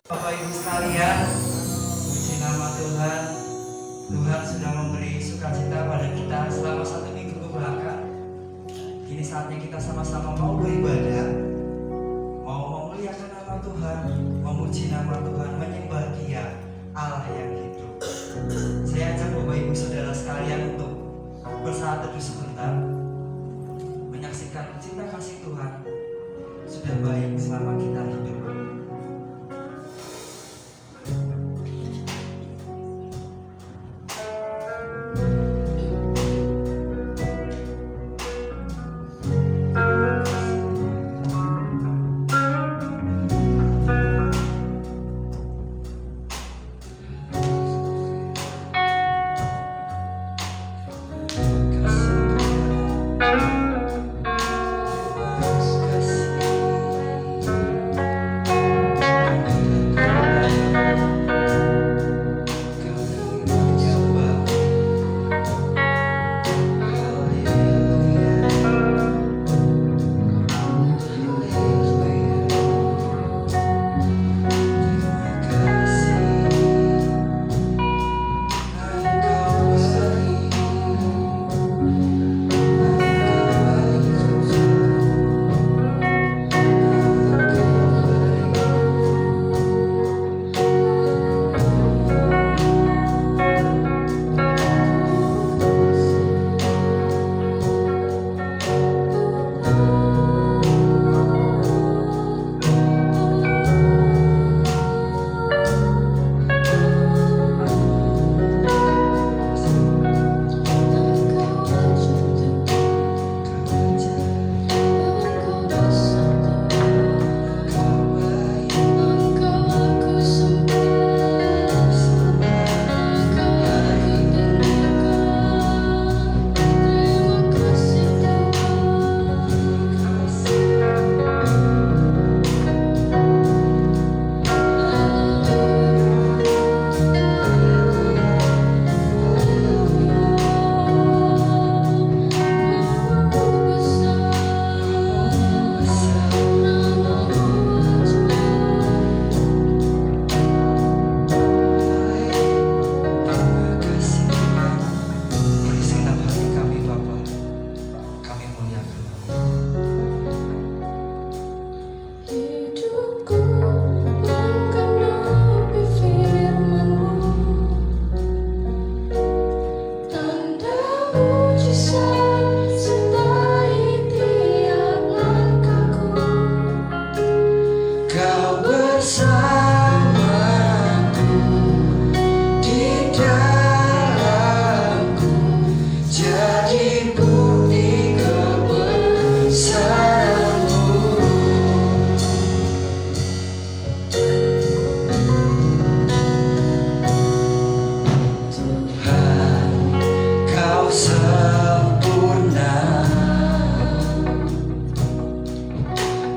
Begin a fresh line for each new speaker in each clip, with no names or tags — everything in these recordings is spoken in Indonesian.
Bapak Ibu sekalian, puji nama Tuhan. Tuhan sudah memberi sukacita pada kita selama 1 minggu kebelakang. Kini saatnya kita sama-sama mau beribadah, mau memuliakan nama Tuhan, memuji nama Tuhan, menyembah Dia, Allah yang hidup. Saya ajak Bapak Ibu Saudara sekalian untuk bersaat teduh sebentar, menyaksikan cinta kasih Tuhan sudah baik selama kita hidup.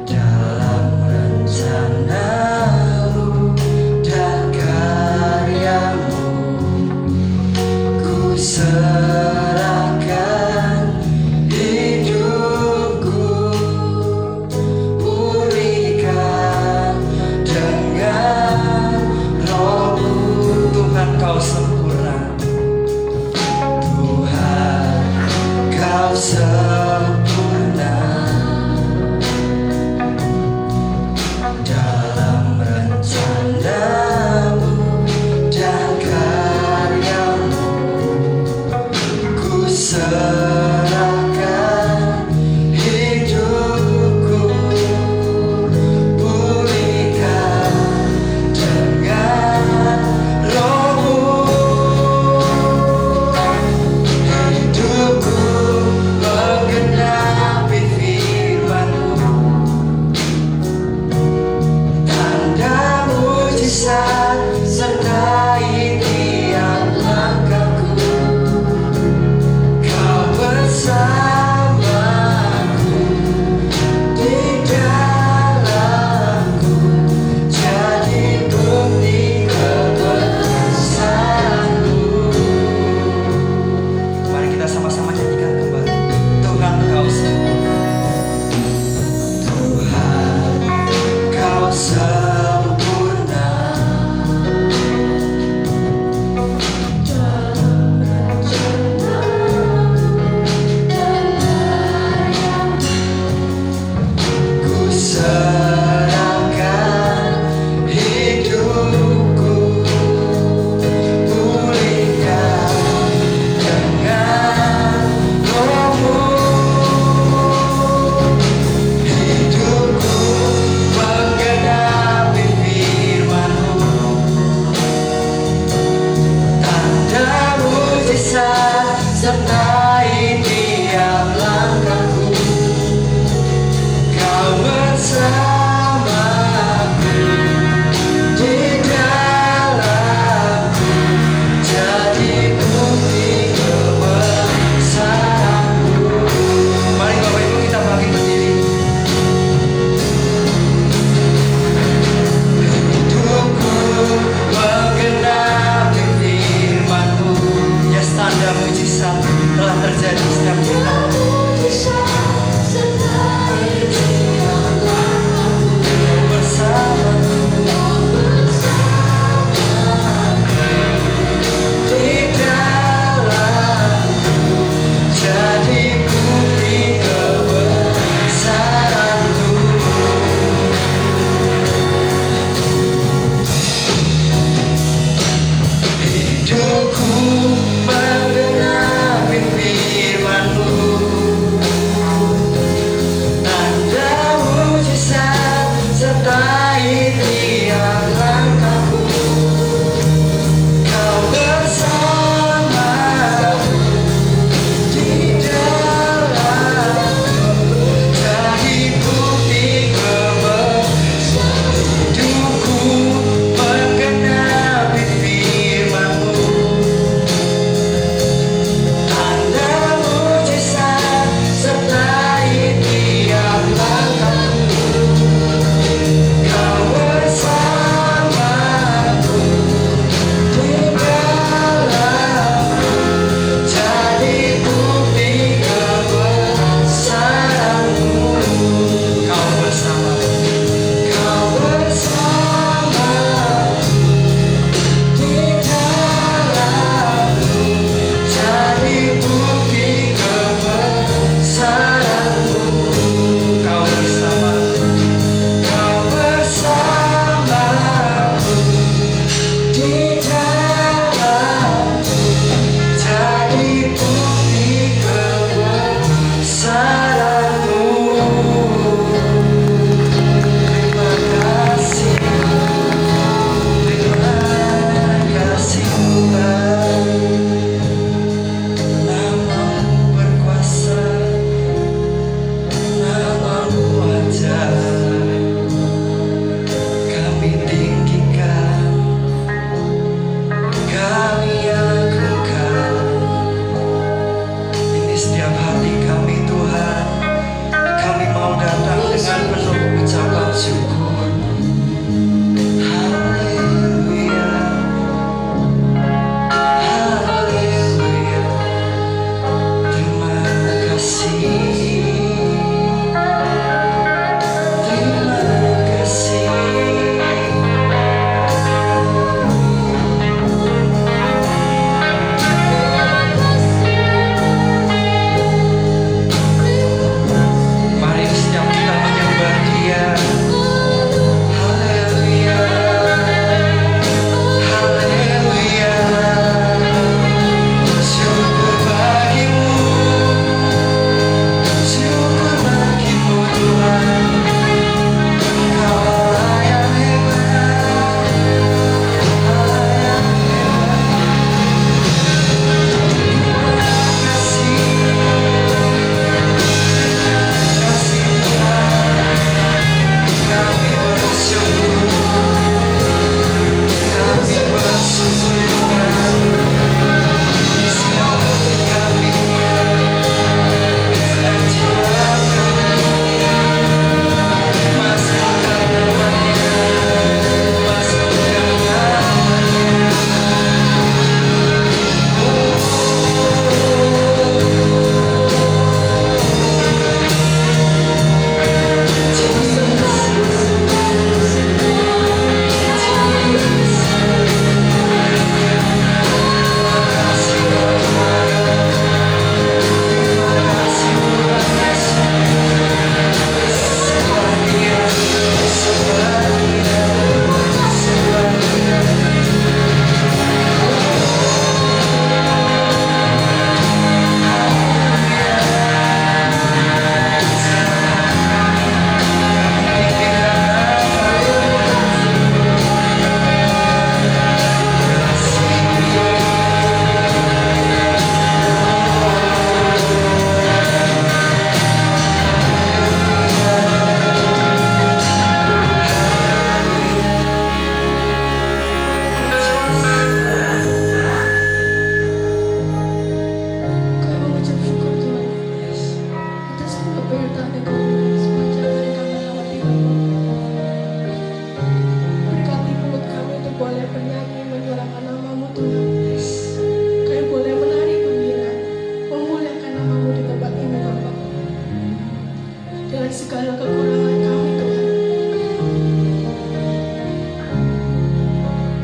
Dalam rencana
tiap langkahku, Kau bersamaku di dalam, jadi bukti kebesaran hidupku menggenapi firman-Mu. Tanda mujizat sertai tiap langkahku, Kau bersamaku di dalam, jadi bukti kebesaran-Mu. Kau bersamaku, Kau bersamaku di dalam, jadi bukti kebesaran-Mu. Kau bersamaku, Kau bersamaku di dalam, jadi bukti kebesaran-Mu. Terima kasih Tuhan, Nama-Mu berkuasa, Nama-Mu ajaib, kami tinggikan, kami agungkan. Ini setiap hati kami Tuhan, kami mau datang dengan penuh ucapan syukur. Haleluya, haleluya. Terima kasih, terima kasih. Mari setiap kita menyembah Dia. Haleluya, haleluya. Syukur bagi-Mu, syukur bagi-Mu Tuhan. Kaulah yang hebat, Allah yang hebat. Terima kasih, kasih Tuhan. Kami bersyukur, kami bersyukur Tuhan. Selalu kami dan jiwa kami masukkan nama-Nya, masukkan nama-Nya.
Kami mengucap syukur Tuhan atas apa yang telah Engkau berikan sepanjang hari kami melewati Bapa. Berkati mulut kami untuk boleh bernyanyi menyuarakan nama-Mu Tuhan. Kami boleh menari gembira, memuliakan nama-Mu di tempat ini Bapa. Dengan segala kekurangan kami Tuhan,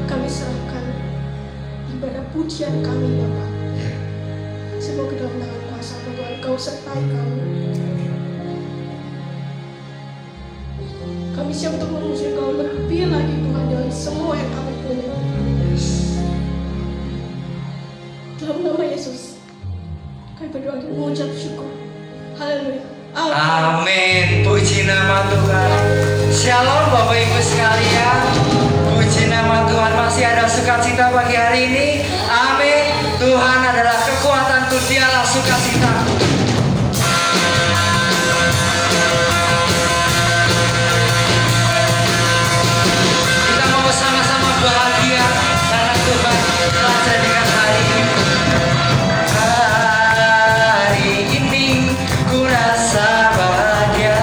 kami serahkan ibadah pujian kami Bapa. Semoga dalam tangan kuasa Tuhan Kau sertai kami. Kami siap untuk memuji Kau lebih lagi Tuhan dengan semua yang kami punya. Dalam nama Yesus kami berdoa dan mengucap syukur. Haleluya. Amin.
Amin. Puji nama Tuhan. Shalom Bapak Ibu sekalian. Puji nama Tuhan, masih ada sukacita pagi hari ini. Amin. Tuhan adalah kekuatanku, dialah sukacita. Kita mau sama-sama bahagia karena Tuhan telah jadikan hari ini. Hari ini ku rasa bahagia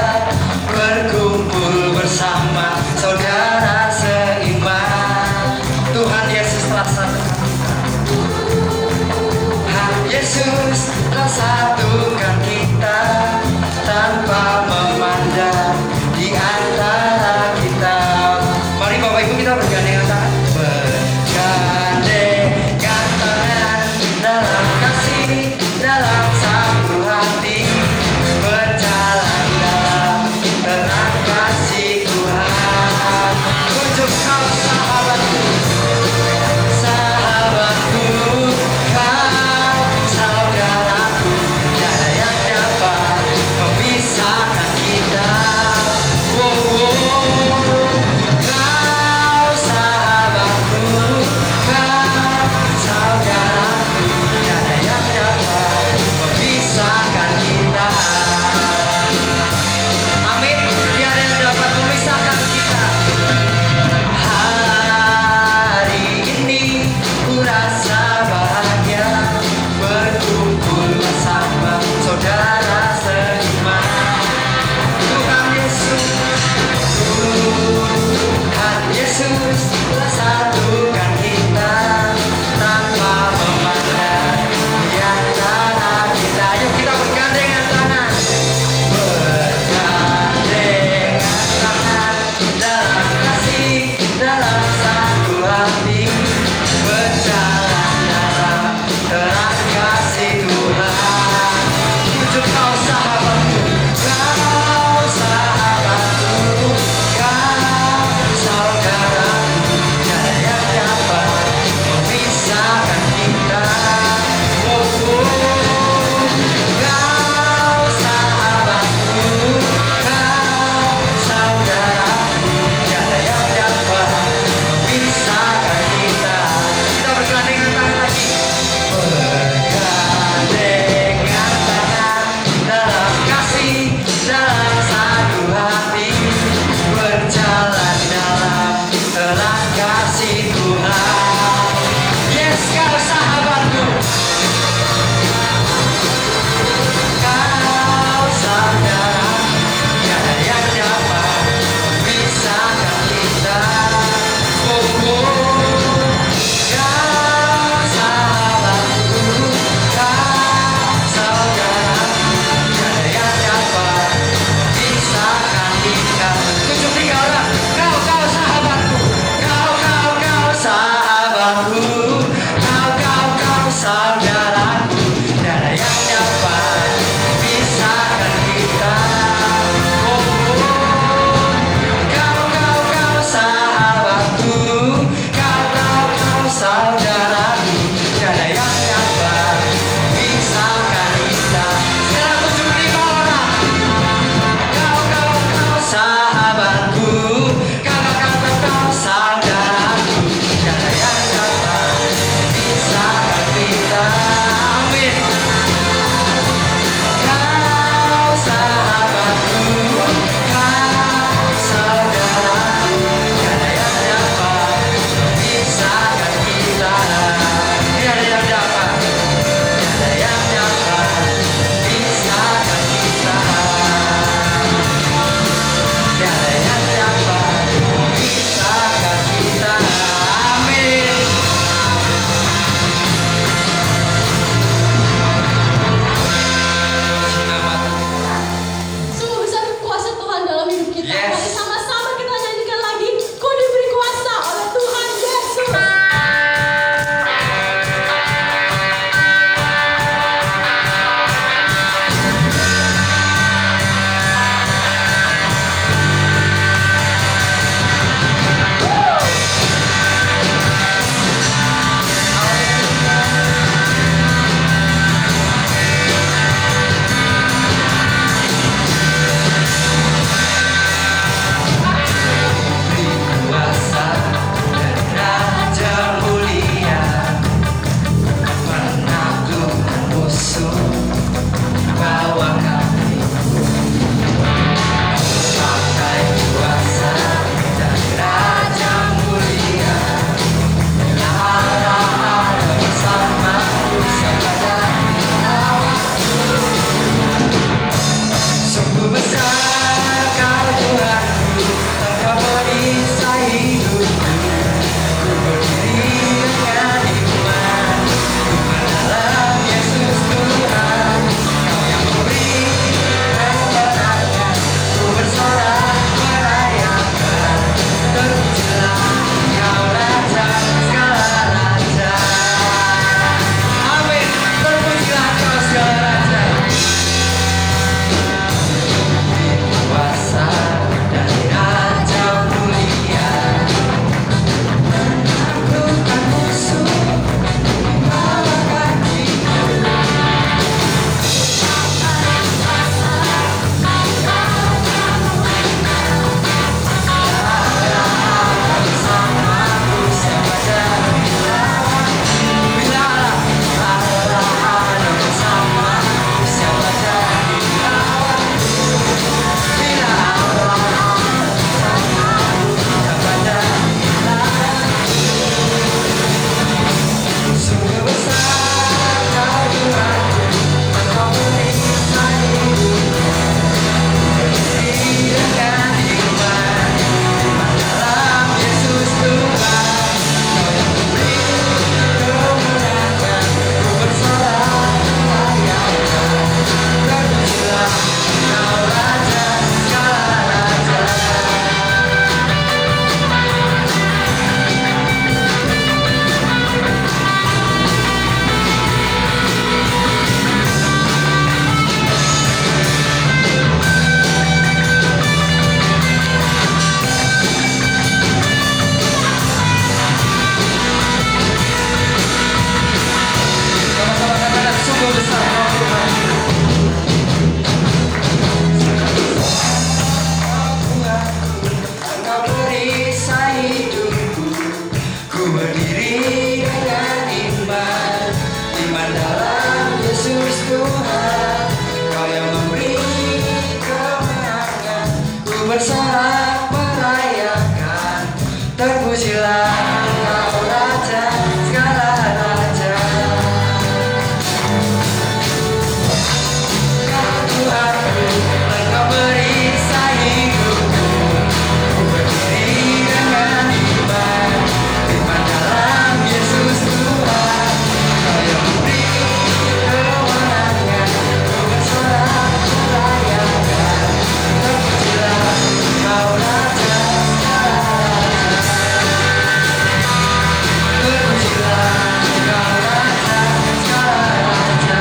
berkumpul bersama saudara seiman. Tuhan Yesus telah satukan kita. Yesus telah satukan kita tanpa memandang di antara kita. Mari Bapak Ibu kita bergandengan tangan. Bergandengan tangan dalam kasih, dalam satu hati, berjalan dalam tenang kasih Tuhan. Terpujilah Engkau Raja, segala raja. Kau Tuhanku, Engkau meriksa hidupku. Ku berdiri dengan iman, iman dalam Yesus Tuhan. Kau yang memberi kewenangan, ku bersorak merayakan. Terpujilah Engkau Raja, segala raja. Terpujilah Engkau Raja, segala raja.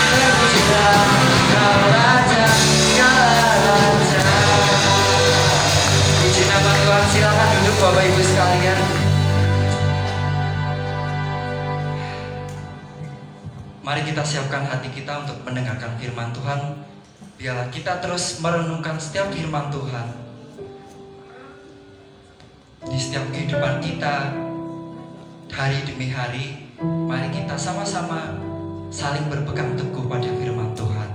Terpujilah Engkau Raja, segala raja. Puji nama Tuhan, silakan duduk Bapak Ibu sekalian. Mari kita siapkan hati kita untuk mendengarkan firman Tuhan. Biarlah kita terus merenungkan setiap firman Tuhan di setiap kehidupan kita hari demi hari. Mari kita sama-sama saling berpegang teguh pada firman Tuhan.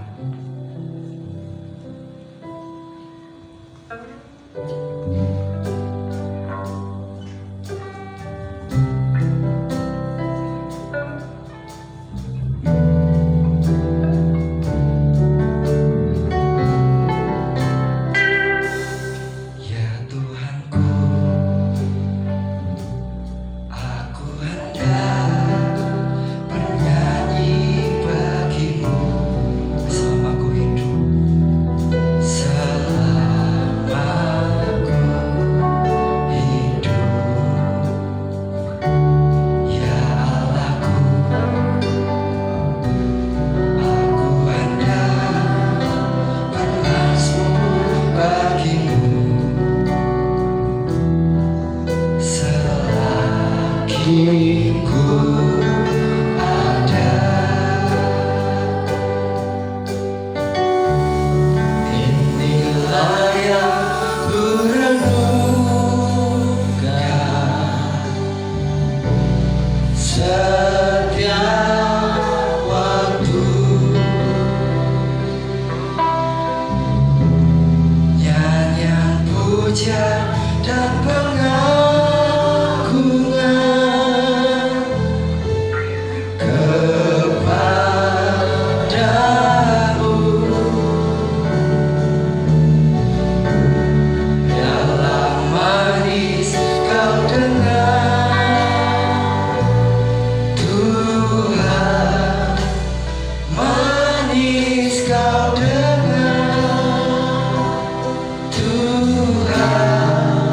Ya Tuhanku, aku hendak bernyanyi bagimu selama ku hidup, selama ku hidup. Ya Allahku, aku hendak bermazmur bagimu selagi ku ada. Inilah yang ku renungkan setiap waktu. Nyanyian puja dan pengagungan kepadamu. Dalam manis kau dengar Tuhan, manis kau dengar Tuhan.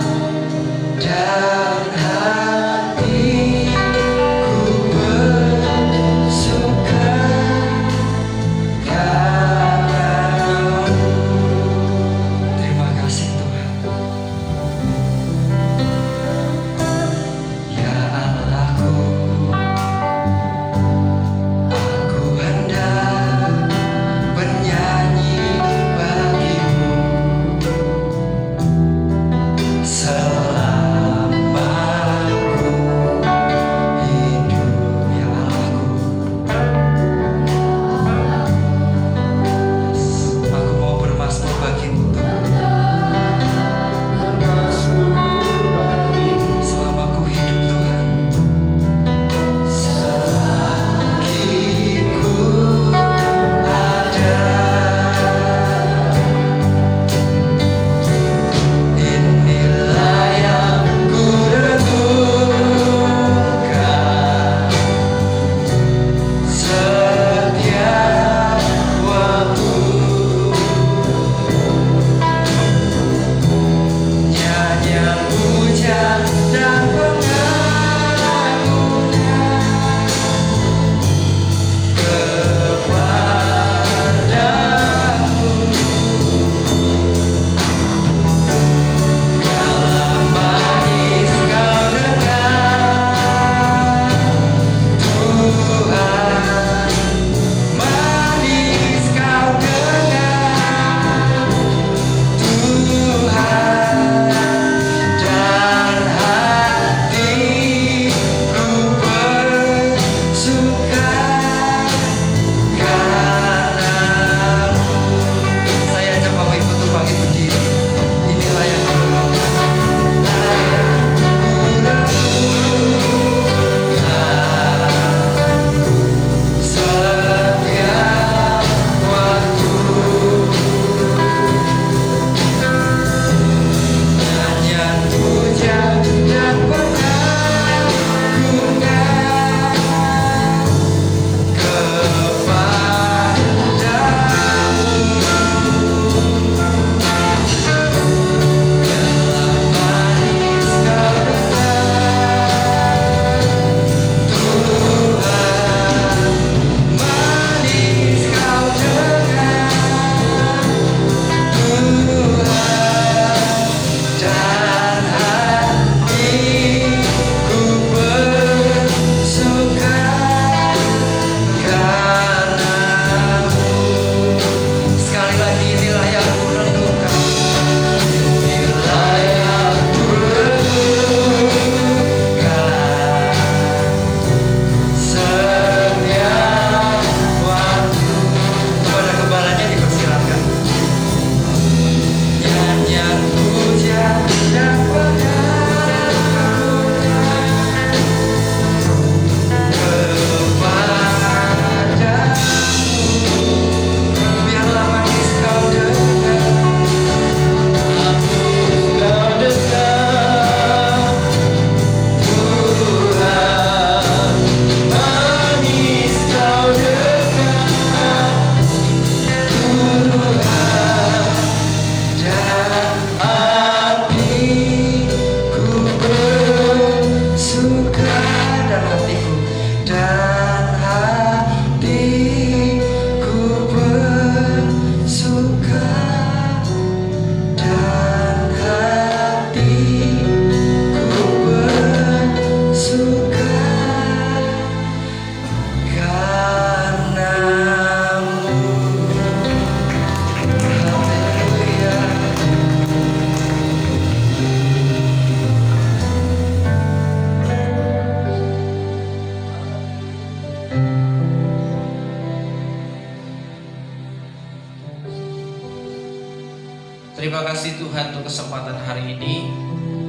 Terima kasih Tuhan untuk kesempatan hari ini.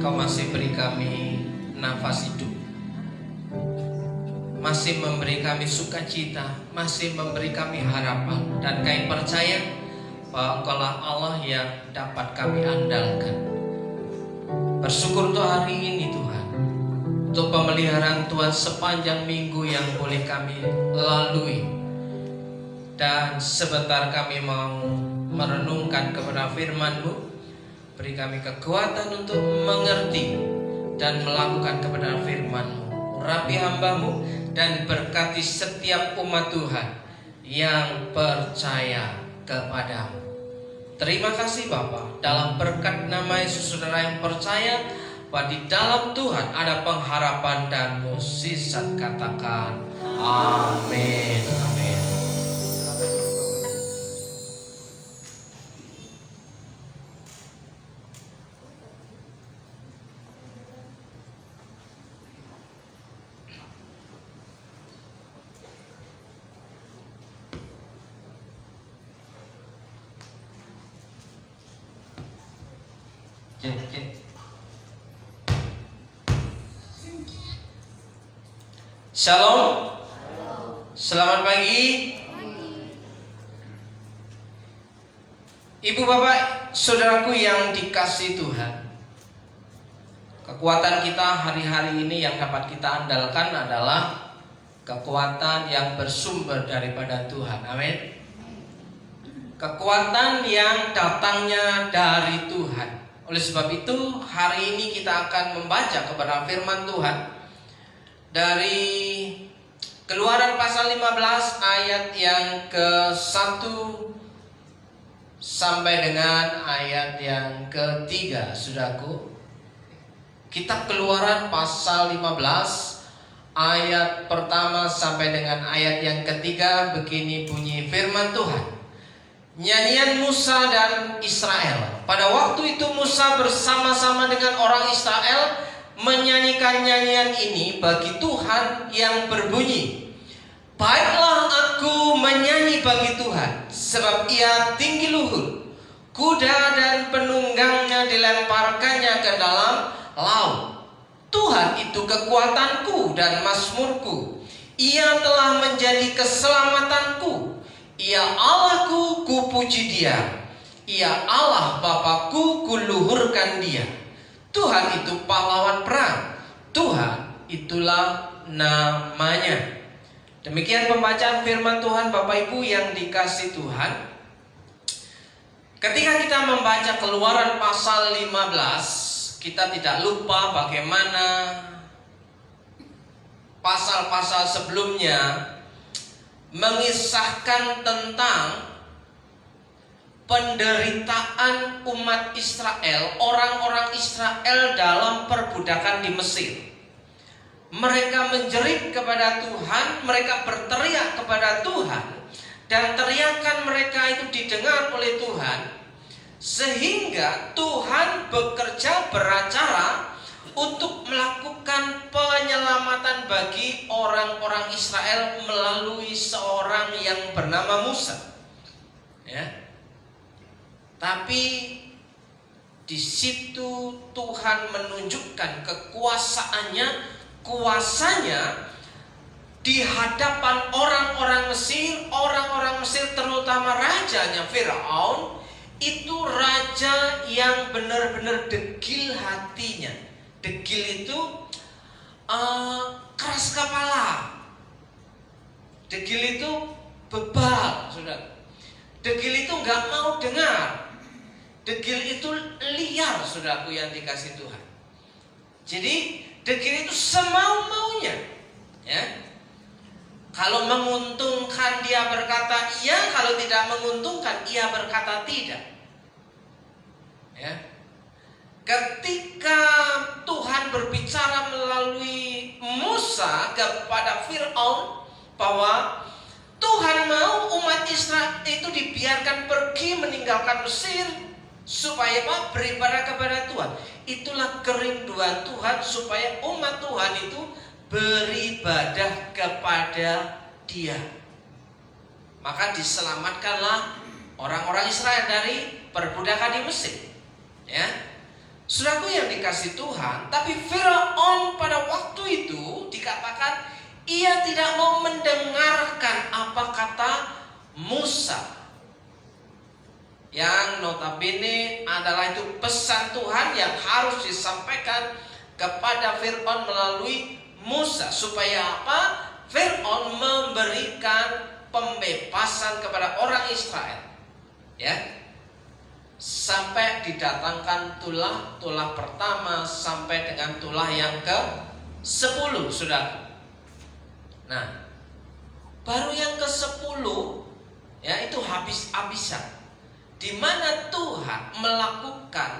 Kau masih beri kami nafas hidup, masih memberi kami sukacita, masih memberi kami harapan. Dan kami percaya bahwa Engkaulah Allah yang dapat kami andalkan. Bersyukur untuk hari ini Tuhan, untuk pemeliharaan Tuhan sepanjang minggu yang boleh kami lalui. Dan sebentar kami mau merenungkan kepada firman-Mu. Beri kami kekuatan untuk mengerti dan melakukan kebenaran firman-Mu. Urapi hamba-Mu dan berkati setiap umat Tuhan yang percaya kepadamu. Terima kasih Bapa. Dalam berkat nama Yesus, saudara yang percaya bahwa di dalam Tuhan ada pengharapan dan mukjizat. Katakan amin. Amin. Shalom. Selamat pagi. Ibu bapak saudaraku yang dikasihi Tuhan, kekuatan kita hari-hari ini yang dapat kita andalkan adalah kekuatan yang bersumber daripada Tuhan. Amin. Kekuatan yang datangnya dari Tuhan. Oleh sebab itu hari ini kita akan membaca kebenaran firman Tuhan dari Keluaran pasal 15 ayat yang ke-1 sampai dengan ayat yang ke-3. Saudaraku, kitab Keluaran pasal 15 ayat pertama sampai dengan ayat yang ke-3. Begini bunyi firman Tuhan. Nyanyian Musa dan Israel. Pada waktu itu Musa bersama-sama dengan orang Israel menyanyikan nyanyian ini bagi Tuhan yang berbunyi, baiklah aku menyanyi bagi Tuhan, sebab ia tinggi luhur. Kuda dan penunggangnya dilemparkannya ke dalam laut. Tuhan itu kekuatanku dan mazmurku. Ia telah menjadi keselamatanku. Ia Allahku, kupuji dia. Ia Allah Bapakku, kuluhurkan dia. Tuhan itu pahlawan perang. Tuhan itulah namanya. Demikian pembacaan firman Tuhan Bapak Ibu yang dikasihi Tuhan. Ketika kita membaca Keluaran pasal 15, kita tidak lupa bagaimana pasal-pasal sebelumnya mengisahkan tentang penderitaan umat Israel, orang-orang Israel dalam perbudakan di Mesir. Mereka menjerit kepada Tuhan, mereka berteriak kepada Tuhan, dan teriakan mereka itu didengar oleh Tuhan, sehingga Tuhan bekerja beracara untuk melakukan penyelamatan bagi orang-orang Israel melalui seorang yang bernama Musa. Ya. Tapi di situ Tuhan menunjukkan kekuasaannya, kuasanya di hadapan orang-orang Mesir. Orang-orang Mesir terutama rajanya Firaun, itu raja yang benar-benar degil hatinya. Degil itu keras kepala. Degil itu bebal, saudara. Degil itu nggak mau dengar. Degil itu liar, saudaraku yang dikasih Tuhan. Jadi degil itu semau-maunya, ya. Kalau menguntungkan dia berkata iya, kalau tidak menguntungkan ia berkata tidak. Ya. Ketika Tuhan berbicara melalui Musa kepada Firaun bahwa Tuhan mau umat Israel itu dibiarkan pergi meninggalkan Mesir supaya beribadah kepada Tuhan. Itulah kerinduan Tuhan supaya umat Tuhan itu beribadah kepada Dia. Maka diselamatkanlah orang-orang Israel dari perbudakan di Mesir. Ya, saudaraku yang dikasih Tuhan, tapi Firaun pada waktu itu dikatakan ia tidak mau mendengarkan apa kata Musa, yang notabene adalah itu pesan Tuhan yang harus disampaikan kepada Firaun melalui Musa, supaya apa? Firaun memberikan pembebasan kepada orang Israel, ya, sampai didatangkan tulah pertama sampai dengan tulah yang ke-10, sudah. Nah, baru yang ke-10 ya itu habis-habisan, di mana Tuhan melakukan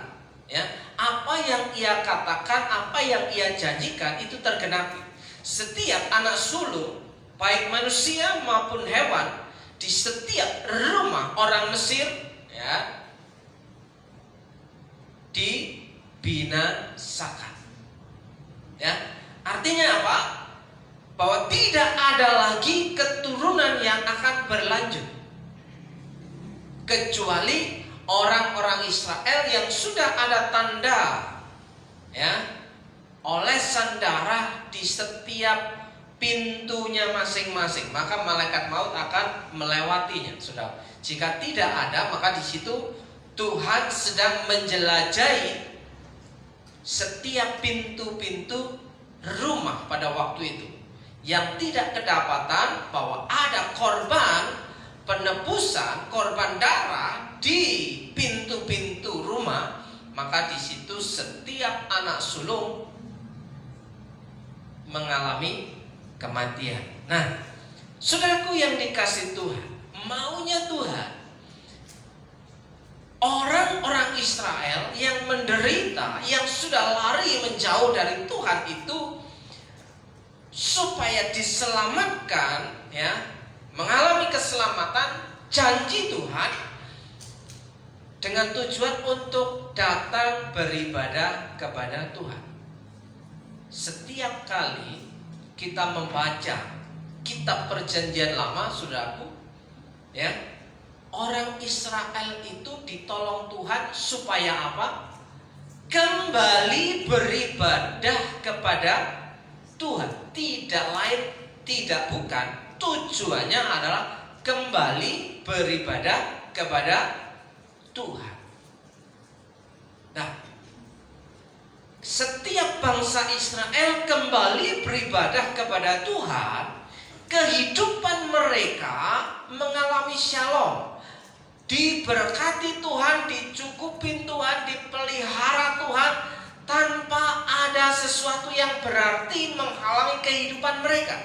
ya apa yang Ia katakan, apa yang Ia janjikan itu tergenapi. Setiap anak sulung, baik manusia maupun hewan, di setiap rumah orang Mesir ya dibinasakan. Ya, artinya apa? Bahwa tidak ada lagi keturunan yang akan berlanjut, kecuali orang-orang Israel yang sudah ada tanda ya olesan darah di setiap pintunya masing-masing, maka malaikat maut akan melewatinya. Sudah, jika tidak ada, maka di situ Tuhan sedang menjelajahi setiap pintu-pintu rumah pada waktu itu, yang tidak kedapatan bahwa ada korban penebusan, korban darah di pintu-pintu rumah, maka di situ setiap anak sulung mengalami kematian. Nah, saudaraku yang dikasih Tuhan, maunya Tuhan orang-orang Israel yang menderita, yang sudah lari menjauh dari Tuhan itu, supaya diselamatkan ya, mengalami keselamatan janji Tuhan, dengan tujuan untuk datang beribadah kepada Tuhan. Setiap kali kita membaca kitab Perjanjian Lama, saudaraku, ya, orang Israel itu ditolong Tuhan supaya apa? Kembali beribadah kepada Tuhan. Tidak lain, tidak bukan. Tujuannya adalah kembali beribadah kepada Tuhan. Nah, setiap bangsa Israel kembali beribadah kepada Tuhan, kehidupan mereka mengalami shalom, diberkati Tuhan, dicukupin Tuhan, dipelihara Tuhan, tanpa ada sesuatu yang berarti menghalangi kehidupan mereka.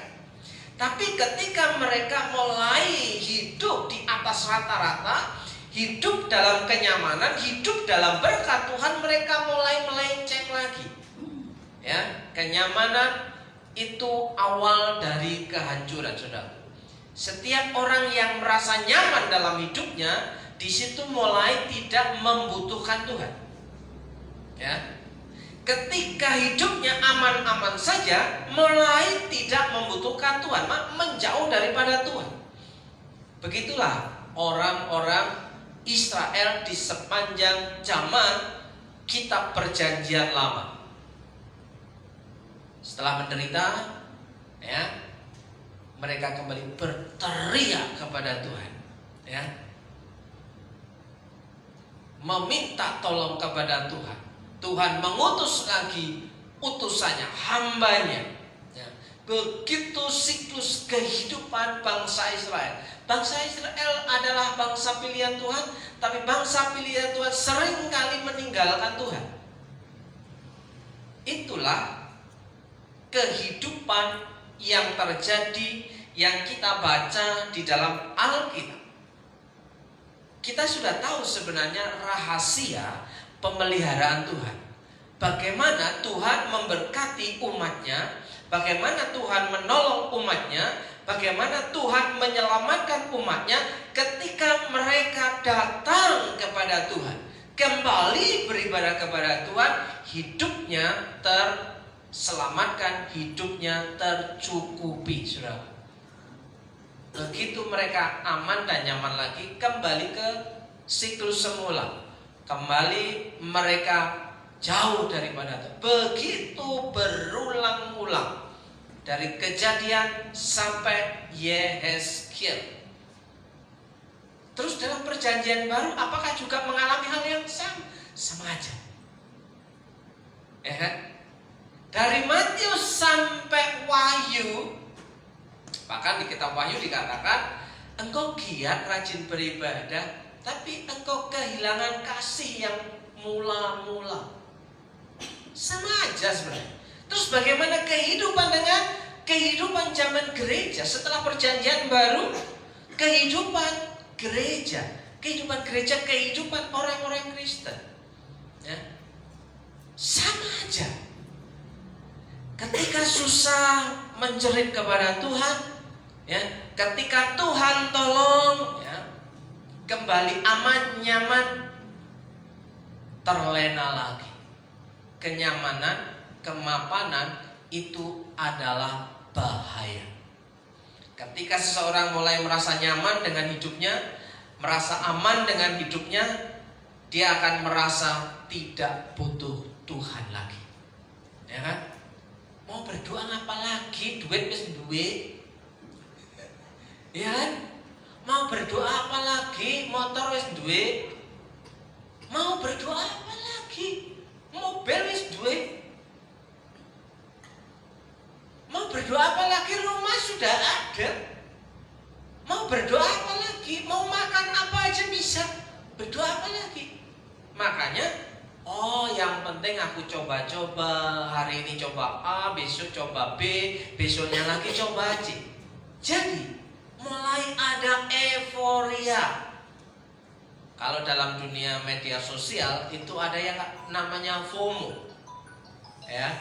Tapi ketika mereka mulai hidup di atas rata-rata, hidup dalam kenyamanan, hidup dalam berkat Tuhan, mereka mulai melenceng lagi. Ya, kenyamanan itu awal dari kehancuran, saudara. Setiap orang yang merasa nyaman dalam hidupnya, di situ mulai tidak membutuhkan Tuhan. Ya, ketika hidupnya aman-aman saja, mulai tidak membutuhkan Tuhan, menjauh daripada Tuhan. Begitulah orang-orang Israel di sepanjang zaman kitab Perjanjian Lama. Setelah menderita, ya, mereka kembali berteriak kepada Tuhan, ya, meminta tolong kepada Tuhan. Tuhan mengutus lagi utusannya, hambanya. Ya, begitu siklus kehidupan bangsa Israel. Bangsa Israel adalah bangsa pilihan Tuhan, tapi bangsa pilihan Tuhan seringkali meninggalkan Tuhan. Itulah kehidupan yang terjadi, yang kita baca di dalam Alkitab. Kita sudah tahu sebenarnya rahasia pemeliharaan Tuhan. Bagaimana Tuhan memberkati umatnya, bagaimana Tuhan menolong umatnya, bagaimana Tuhan menyelamatkan umatnya ketika mereka datang kepada Tuhan, kembali beribadah kepada Tuhan, hidupnya terselamatkan, hidupnya tercukupi, saudara. Begitu mereka aman dan nyaman lagi, kembali ke siklus semula. kembali mereka jauh daripada Tuhan. Begitu berulang-ulang dari Kejadian sampai Yehezkiel. Terus dalam Perjanjian Baru apakah juga mengalami hal yang sama? Sama aja. Ya kan? Dari Matius sampai Wahyu, bahkan di kitab Wahyu dikatakan, engkau giat rajin beribadah, tapi engkau kehilangan kasih yang mula-mula. Sama aja sebenarnya. Terus bagaimana kehidupan dengan kehidupan zaman gereja setelah Perjanjian Baru? Kehidupan gereja, kehidupan orang-orang Kristen, ya, sama aja. Ketika susah menjerit kepada Tuhan, ya, ketika Tuhan tolong, ya, kembali aman, nyaman, terlena lagi. Kenyamanan, kemapanan itu adalah bahaya. Ketika seseorang mulai merasa nyaman dengan hidupnya, merasa aman dengan hidupnya, dia akan merasa tidak butuh Tuhan lagi. Ya kan? Mau berdoa apa lagi? Duit wis duwe. Ya kan? Mau berdoa apa lagi? Motor wis duwe. Mau berdoa apa lagi? Mobil wis duwe. Mau berdoa apa lagi? Rumah sudah ada. Mau berdoa apa lagi? Mau makan apa aja bisa. Berdoa apa lagi? Makanya, yang penting aku coba-coba. Hari ini coba A, besok coba B, besoknya lagi coba C. Jadi, mulai ada euforia. Kalau dalam dunia media sosial itu ada yang namanya FOMO. Ya.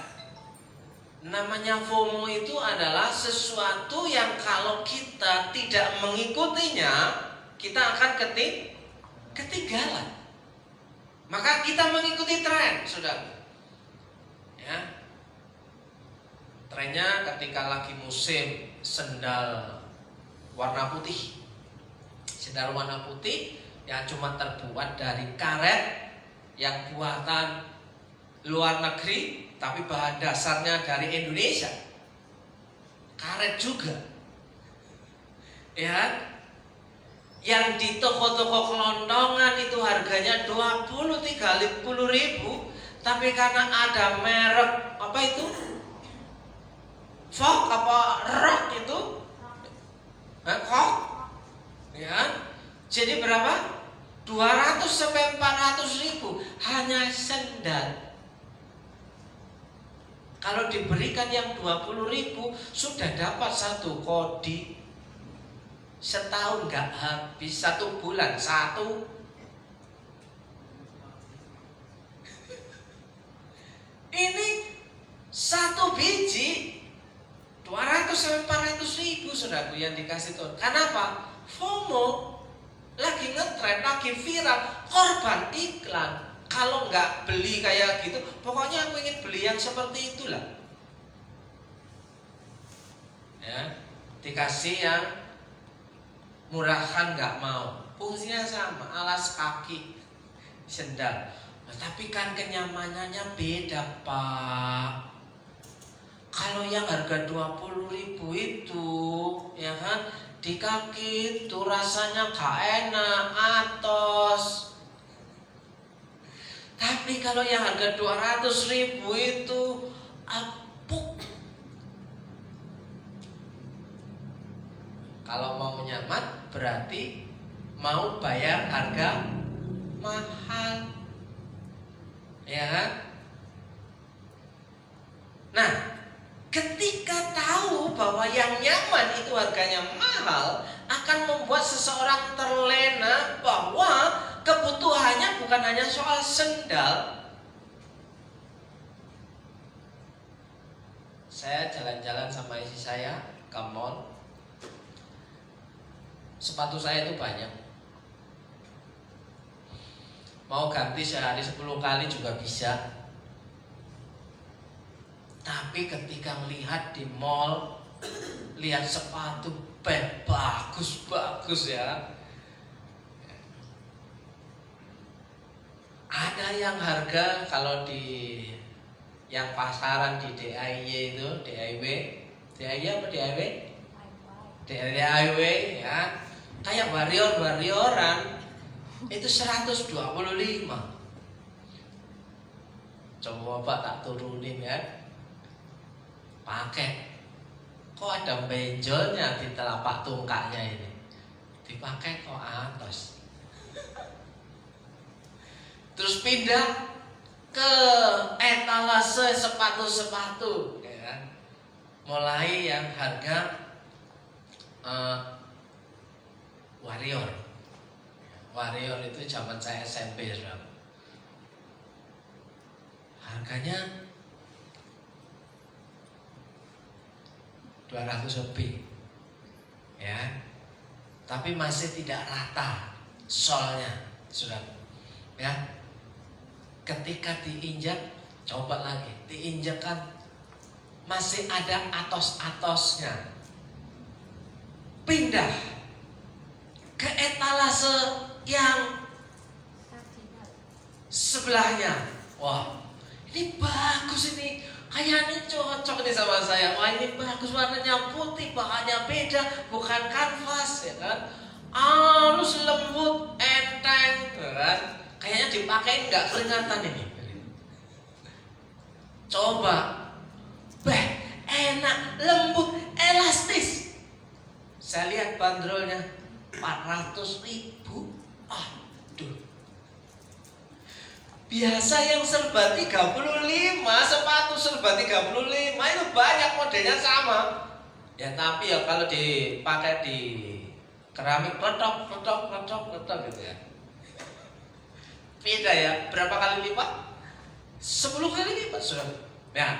Namanya FOMO itu adalah sesuatu yang kalau kita tidak mengikutinya, kita akan ketinggalan. Maka kita mengikuti tren, saudara. Ya. Trennya ketika lagi musim sendal warna putih. Sendal warna putih yang cuma terbuat dari karet yang buatan luar negeri, tapi bahan dasarnya dari Indonesia. Karet juga. Ya. Yang di toko-toko kelontongan itu harganya 20-30 ribu, tapi karena ada merek apa itu? Fok apa rock itu? Kok? Ya. Jadi berapa? 200 sampai 400 ribu hanya sendal. Kalau diberikan yang 20 ribu sudah dapat satu kodi. Setahun gak habis, 1 bulan 1. Ini 1 biji 200 sampai 400 ribu saudaraku yang dikasih Tuhan. Kenapa? FOMO lagi ngetren, lagi viral, korban iklan. Kalau nggak beli kayak gitu, pokoknya aku ingin beli yang seperti itulah. Ya, dikasih yang murahan nggak mau. Fungsinya sama, alas kaki, sendal. Nah, tapi kan kenyamanannya beda, Pak. Kalau yang harga 20 ribu itu, ya kan, di kaki itu rasanya gak enak, atos. Tapi kalau yang harga 200 ribu itu empuk. Kalau mau nyaman berarti mau bayar harga mahal. Ya kan? Nah, ketika tahu bahwa yang nyaman itu harganya mahal, akan membuat seseorang terlena bahwa kebutuhannya bukan hanya soal sendal. Saya jalan-jalan sama istri saya ke mall. Sepatu saya itu banyak. Mau ganti sehari 10 kali juga bisa. Tapi ketika melihat di mall, lihat sepatu bagus-bagus ya, Ada yang harga kalau di yang pasaran di DIY itu, DIY apa DIY? DIY ya. Kayak warrioran itu 125. Coba tak turunin ya. Pakai. Kok ada benjolnya di telapak tungkaknya ini? Dipakai kok atas. Terus pindah ke etalase sepatu-sepatu, ya kan? Mulai yang harga Warrior itu zaman saya SMP, saudara. Harganya 200 lebih, ya. Tapi masih tidak rata solnya, saudara. Ya. Ketika diinjak, coba lagi, diinjakkan masih ada atos-atosnya. Pindah ke etalase yang sebelahnya. Wah, ini bagus ini. Kayaknya cocok nih sama saya. Wah, ini bagus, warnanya putih, bahannya beda, bukan kanvas, ya kan? Halus, lembut, enteng, ya kan? Kayaknya dipakai nggak keringatan ini. Coba, enak, lembut, elastis. Saya lihat bandrolnya 400.000. Aduh. Biasa yang serba 35, sepatu serba 35 itu banyak modelnya sama. Ya tapi ya kalau dipakai di keramik kletok gitu ya. Beda ya, berapa kali lipat? 10 kali lipat sudah. Ya.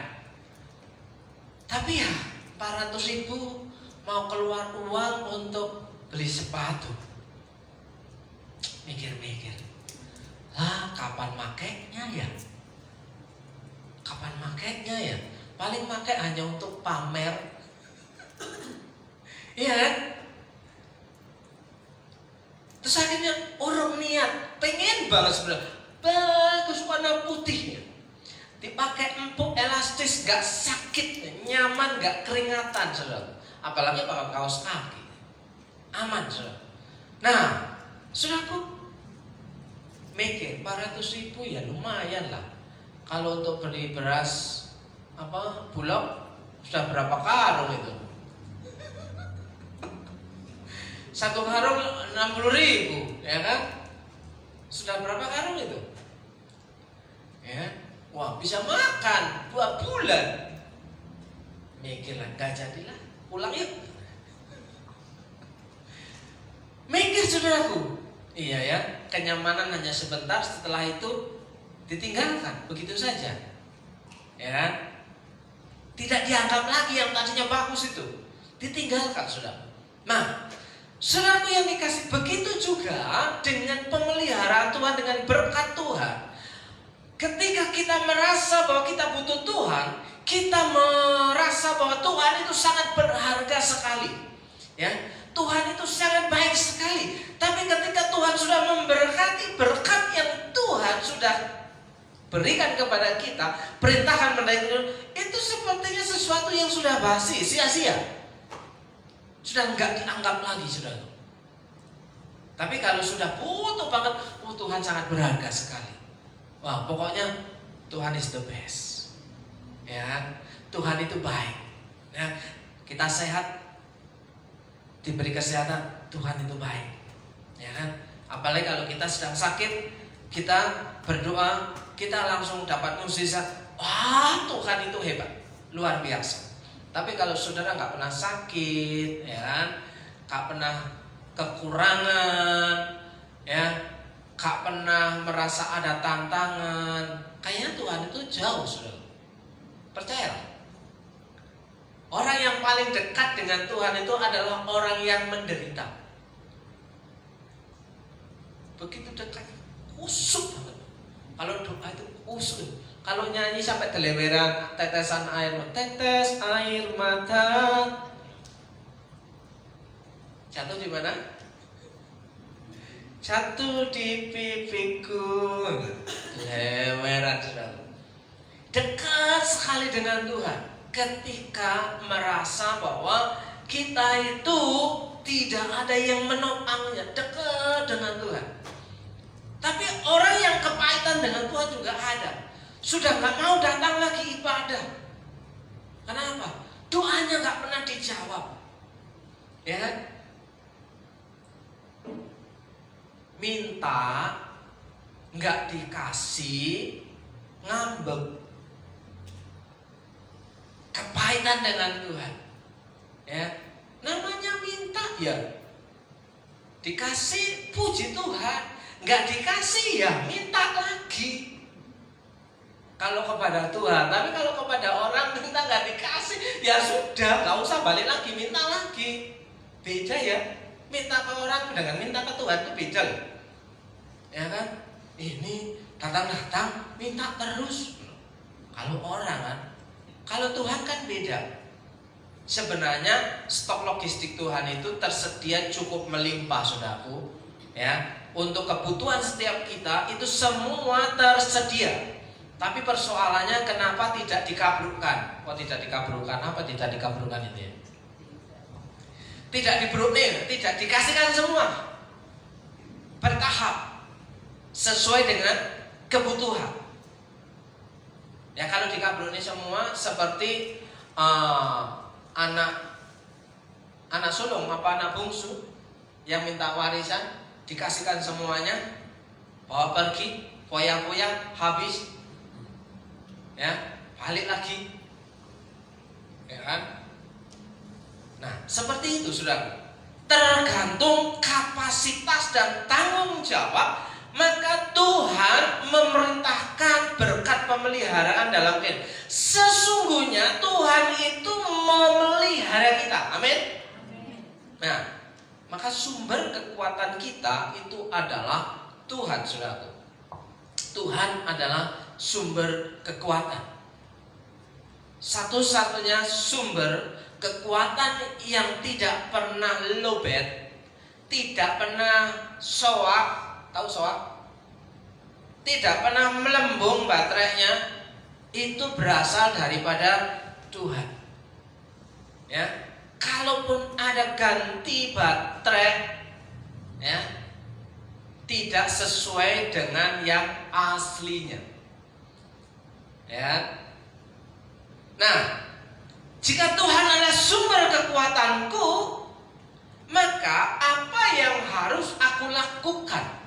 Tapi ya 400.000 mau keluar uang untuk beli sepatu. Mikir-mikir. Lah, kapan makainya ya? Kapan makainya ya? Paling makai hanya untuk pamer. Iya kan? Terus akhirnya orang niat pengen banget sebenarnya, bagus warna putihnya, dipakai empuk, elastis, gak sakit, nyaman, gak keringatan, saudara. Apalagi pakai kaos kaki, aman, saudara. Nah, saudaraku mikir 400.000 ya lumayan lah. Kalau untuk beli beras bulog sudah berapa karung itu? Satu karung 60.000, ya kan? Sudah berapa karung itu? Ya, wah bisa makan 2 bulan. Mikirlah, gak jadilah, pulang yuk. Mikir saudaraku, iya ya, kenyamanan hanya sebentar, setelah itu ditinggalkan begitu saja, ya kan? Tidak dianggap lagi yang tadinya bagus itu, ditinggalkan saudara. Nah, saudaraku yang dikasih, begitu juga dengan pemeliharaan Tuhan, dengan berkat Tuhan. Ketika kita merasa bahwa kita butuh Tuhan, kita merasa bahwa Tuhan itu sangat berharga sekali, ya. Tuhan itu sangat baik sekali. Tapi ketika Tuhan sudah memberkati, berkat yang Tuhan sudah berikan kepada kita, perintahkan pada itu sepertinya sesuatu yang sudah basi, sia-sia. Sudah enggak dianggap lagi, saudara. Tapi kalau sudah butuh banget, Tuhan sangat berharga sekali. Wah, pokoknya Tuhan is the best. Ya, Tuhan itu baik. Ya, kita sehat, diberi kesehatan, Tuhan itu baik. Ya kan? Apalagi kalau kita sedang sakit, kita berdoa, kita langsung dapat mukjizat. Wah, Tuhan itu hebat, luar biasa. Tapi kalau saudara nggak pernah sakit, ya kan, nggak pernah kekurangan, ya, nggak pernah merasa ada tantangan, kayaknya Tuhan itu jauh, saudara. Percayalah. Orang yang paling dekat dengan Tuhan itu adalah orang yang menderita. Begitu dekat, kusuk banget. Kalau doa itu kusuk. Kalau nyanyi sampai teleweran, tetesan air, tetes air mata jatuh di mana? jatuh di pipiku. Leweran saudara. Dekat sekali dengan Tuhan ketika merasa bahwa kita itu tidak ada yang menopangnya, dekat dengan Tuhan. Tapi orang yang kepahitan dengan Tuhan juga ada. Sudah gak mau datang lagi ibadah. Kenapa? Doanya gak pernah dijawab. Ya kan? Minta gak dikasih, ngambek. Kepahitan dengan Tuhan. Ya, namanya minta ya dikasih, puji Tuhan. Nggak dikasih ya minta lagi. Kalau kepada Tuhan, tapi kalau kepada orang minta nggak dikasih, ya sudah, nggak usah balik lagi, minta lagi. Beda ya, minta ke orang dengan minta ke Tuhan itu beda loh. Ya kan? Ini datang-datang minta terus. Kalau orang kan, kalau Tuhan kan beda. Sebenarnya stok logistik Tuhan itu tersedia cukup melimpah, saudaraku. Ya, untuk kebutuhan setiap kita itu semua tersedia. Tapi persoalannya kenapa tidak dikabulkan? Tidak dikabulkan apa? Tidak dikabulkan itu ya? Tidak diberukti, tidak dikasihkan semua. Bertahap sesuai dengan kebutuhan. Ya, kalau dikabulkan semua seperti anak sulung apa anak bungsu yang minta warisan, dikasihkan semuanya, bawa pergi, foya-foya, habis, ya balik lagi, ya kan? Nah seperti itu saudara. Tergantung kapasitas dan tanggung jawab, maka Tuhan memerintahkan berkat pemeliharaan dalam kehidupan. Sesungguhnya Tuhan itu memelihara kita. Amin. Nah, maka sumber kekuatan kita itu adalah Tuhan, saudaraku. Tuhan adalah sumber kekuatan. Satu-satunya sumber kekuatan yang tidak pernah lowbat, tidak pernah soak. Tahu soak? Tidak pernah melembung baterainya, itu berasal daripada Tuhan. Ya, kalaupun ada ganti baterai, ya, tidak sesuai dengan yang aslinya. Ya. Nah, jika Tuhan adalah sumber kekuatanku, maka apa yang harus aku lakukan?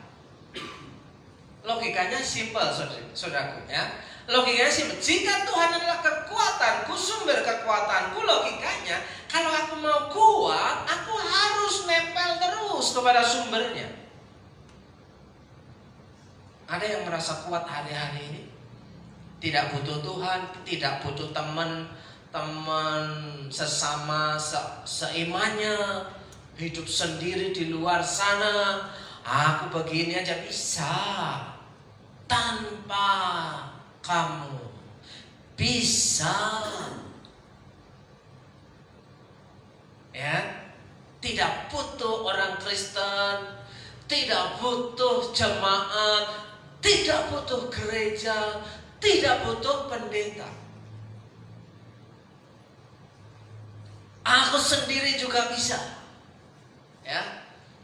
Logikanya simpel, saudaraku, ya. Logikanya simpel. Jika Tuhan adalah kekuatanku, sumber kekuatanku, logikanya kalau aku mau kuat, aku harus nempel terus kepada sumbernya. Ada yang merasa kuat hari-hari ini? Tidak butuh Tuhan, tidak butuh teman sesama seimannya, hidup sendiri di luar sana. Aku begini aja bisa. Tanpa kamu bisa, ya, tidak butuh orang Kristen, tidak butuh jemaat, tidak butuh gereja, tidak butuh pendeta. Aku sendiri juga bisa, ya,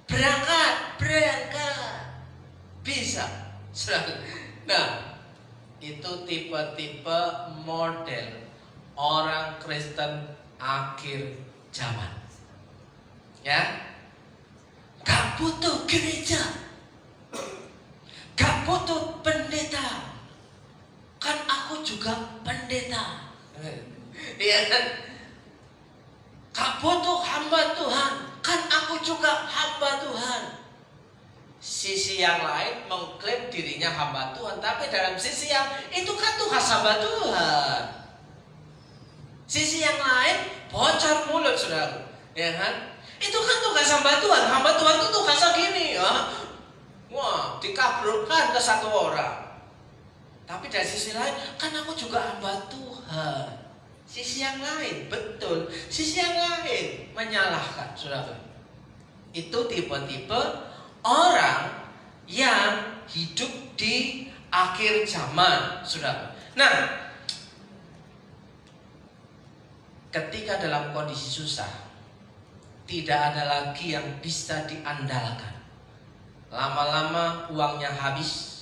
berangkat bisa. Nah, itu tipe-tipe model orang Kristen akhir zaman. Ya, gak butuh gereja, gak butuh pendeta, kan aku juga pendeta. Iya kan? Gak butuh hamba Tuhan, kan aku juga hamba Tuhan. Sisi yang lain mengklaim dirinya hamba Tuhan, tapi dalam sisi yang itu kan Tuhan hamba Tuhan. Sisi yang lain bocor mulut, saudara, ya kan? Itu kan tugas hamba Tuhan. Hamba Tuhan itu tugasnya gini, ya. Wah, dikabrukkan ke satu orang. Tapi dari sisi lain, kan aku juga hamba Tuhan. Sisi yang lain, betul. Sisi yang lain menyalahkan, saudara. Itu tipe-tipe orang yang hidup di akhir zaman, saudara. Nah, ketika dalam kondisi susah, tidak ada lagi yang bisa diandalkan. Lama-lama uangnya habis.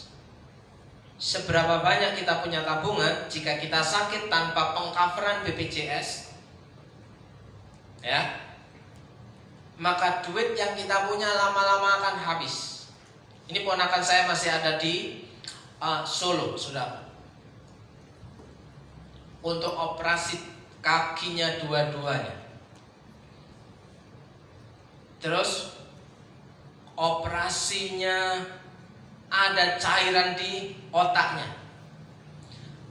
Seberapa banyak kita punya tabungan jika kita sakit tanpa pengcoveran BPJS, ya, maka duit yang kita punya lama-lama akan habis. Ini ponakan saya masih ada di Solo, saudara. Untuk operasi kakinya dua-duanya. Terus operasinya ada cairan di otaknya,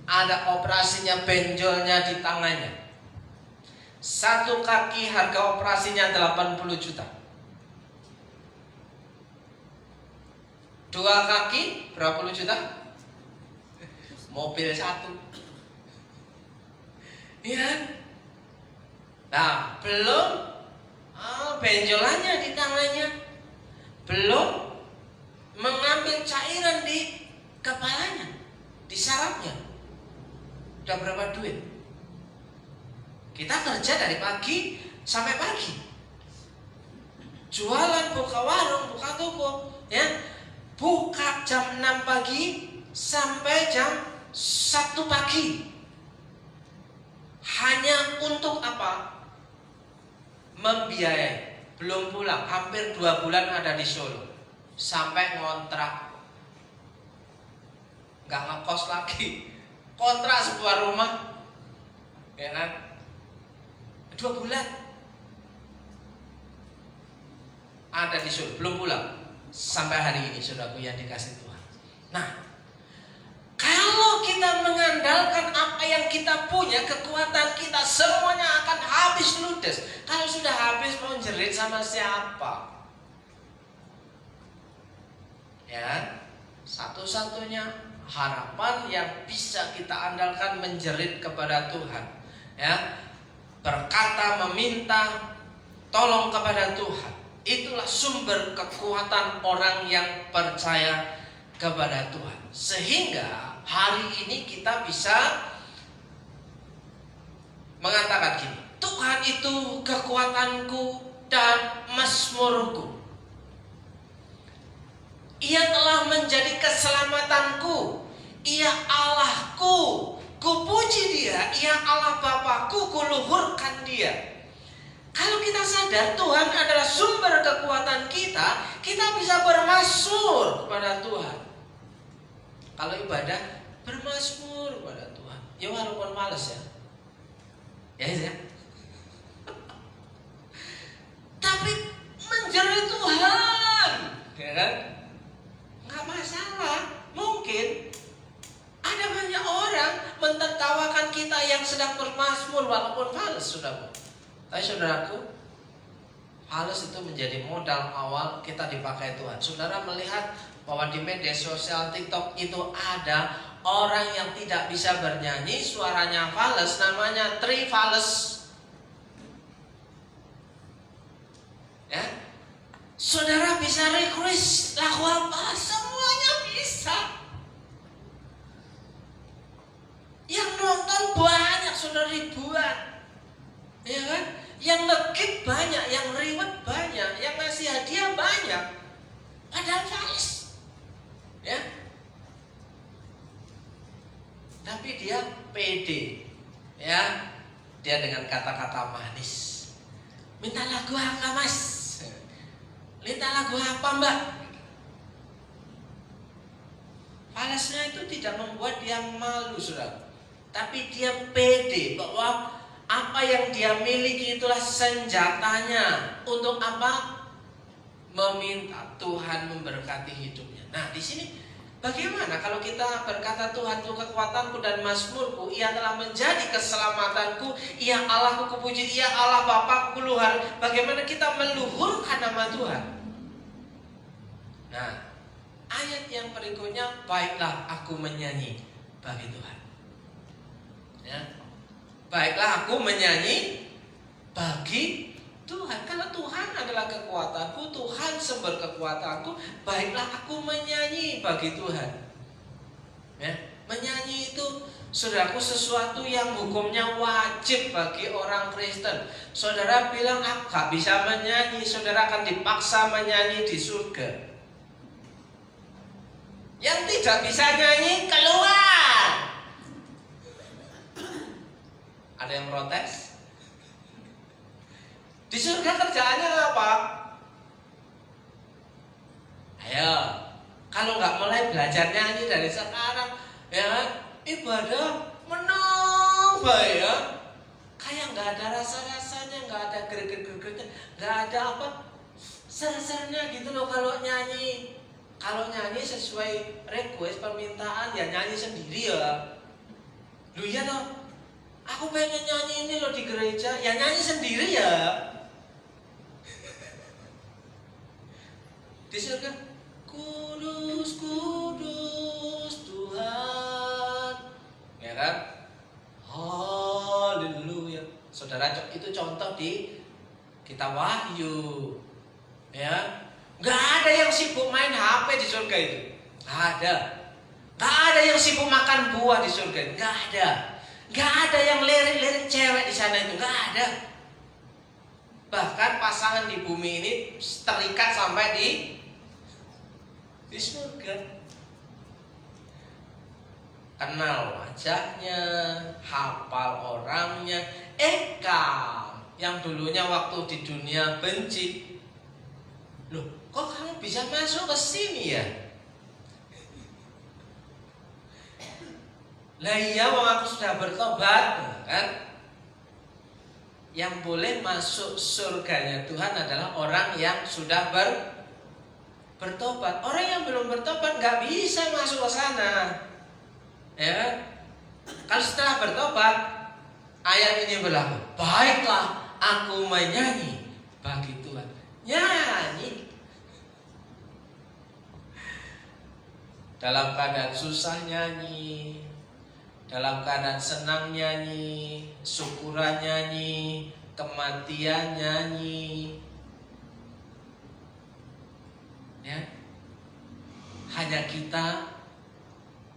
ada operasinya benjolnya di tangannya. Satu kaki harga operasinya 80 juta. Dua kaki berapa puluh juta? Mobil satu. Iya. Nah, belum benjolannya di tangannya, belum mengambil cairan di kepalanya, di sarafnya. Udah berapa duit? Kita kerja dari pagi sampai pagi, jualan, buka warung, buka toko, ya, buka jam 6 pagi sampai jam 1 pagi. Hanya untuk apa? Membiayai. Belum pulang, hampir 2 bulan ada di Solo, sampai ngontrak, nggak ngekos lagi, kontrak sebuah rumah, ya kan, 2 bulan ada di Solo, belum pulang sampai hari ini, saudaraku yang dikasih Tuhan. Nah, kalau kita mengandalkan apa yang kita punya, kekuatan kita semuanya akan habis ludes. Kalau sudah habis, mau jerit sama siapa? Ya, satu-satunya harapan yang bisa kita andalkan menjerit kepada Tuhan, ya, berkata, meminta tolong kepada Tuhan. Itulah sumber kekuatan orang yang percaya kepada Tuhan. Sehingga hari ini kita bisa mengatakan gini, Tuhan itu kekuatanku dan mazmurku. Ia telah menjadi keselamatanku. Ia Allahku, kupuji Dia. Ia Allah Bapakku, kuluhurkan Dia. Kalau kita sadar Tuhan adalah sumber kekuatan kita, kita bisa bermazmur kepada Tuhan. Kalau ibadah, bermazmur kepada Tuhan. Ya walaupun males ya. Ya. Tapi menjerit Tuhan, ya kan? Nggak masalah. Mungkin ada banyak orang mentertawakan kita yang sedang bermazmur walaupun males, saudara. Tapi saudaraku, males itu menjadi modal awal kita dipakai Tuhan. Saudara melihat bahwa di media sosial TikTok itu ada orang yang tidak bisa bernyanyi, suaranya fales, namanya Trifales. Ya, saudara bisa request lagu apa, semuanya bisa. Yang nonton banyak, saudara, ribuan, ya kan? Yang ngekip banyak, yang reward banyak, yang ngasih hadiah banyak, padahal fales, ya. Tapi dia pede, ya. Dia dengan kata-kata manis. Minta lagu apa, Mas? Minta lagu apa, Mbak? Falesnya itu tidak membuat dia malu, saudara. Tapi dia pede bahwa apa yang dia miliki itulah senjatanya. Untuk apa? Meminta Tuhan memberkati hidupnya. Nah, di sini bagaimana kalau kita berkata Tuhan itu kekuatanku dan mazmurku, Ia telah menjadi keselamatanku, Ia Allahku kupuji, Ia Allah Bapakku luhur. Bagaimana kita meluhurkan nama Tuhan? Nah, ayat yang berikutnya, baiklah aku menyanyi bagi Tuhan. Ya. Baiklah aku menyanyi bagi Tuhan. Kalau Tuhan adalah kekuatanku, Tuhan sumber kekuatanku, baiklah aku menyanyi bagi Tuhan. Ya, menyanyi itu, saudaraku, sesuatu yang hukumnya wajib bagi orang Kristen. Saudara bilang aku gak bisa menyanyi, saudara akan dipaksa menyanyi di surga. Yang tidak bisa nyanyi keluar. Ada yang protes? Di surga kerjaannya apa? Ayo, kalau nggak mulai belajar nyanyi dari sekarang, ya ibadah menambah ya. Kayak nggak ada rasa-rasanya, nggak ada greget-gregetnya, nggak ada apa seru-serunya gitu loh kalau nyanyi. Kalau nyanyi sesuai request permintaan ya nyanyi sendiri ya. Lu ya toh, aku pengen nyanyi ini loh di gereja, ya nyanyi sendiri ya. Di surga, kudus, kudus Tuhan, ya kan? Haleluya. Saudara, itu contoh di kitab Wahyu, ya. Gak ada yang sibuk main HP di surga itu. Gak ada. Gak ada yang sibuk makan buah di surga itu. Gak ada. Gak ada yang lirik-lirik cewek di sana itu. Gak ada. Bahkan pasangan di bumi ini terikat sampai di surga. Kenal wajahnya, hafal orangnya. Yang dulunya waktu di dunia benci. Loh, kok kamu bisa masuk ke sini ya? Lah iya, wong aku sudah bertobat, kan? Yang boleh masuk surganya Tuhan adalah orang yang sudah bertobat. Orang yang belum bertobat nggak bisa masuk ke sana, ya kan? Kalau setelah bertobat, ayat ini berlaku. Baiklah, aku menyanyi bagi Tuhan. Nyanyi. Dalam keadaan susah nyanyi, dalam keadaan senang nyanyi, syukuran nyanyi, kematian nyanyi. Ya. Hanya kita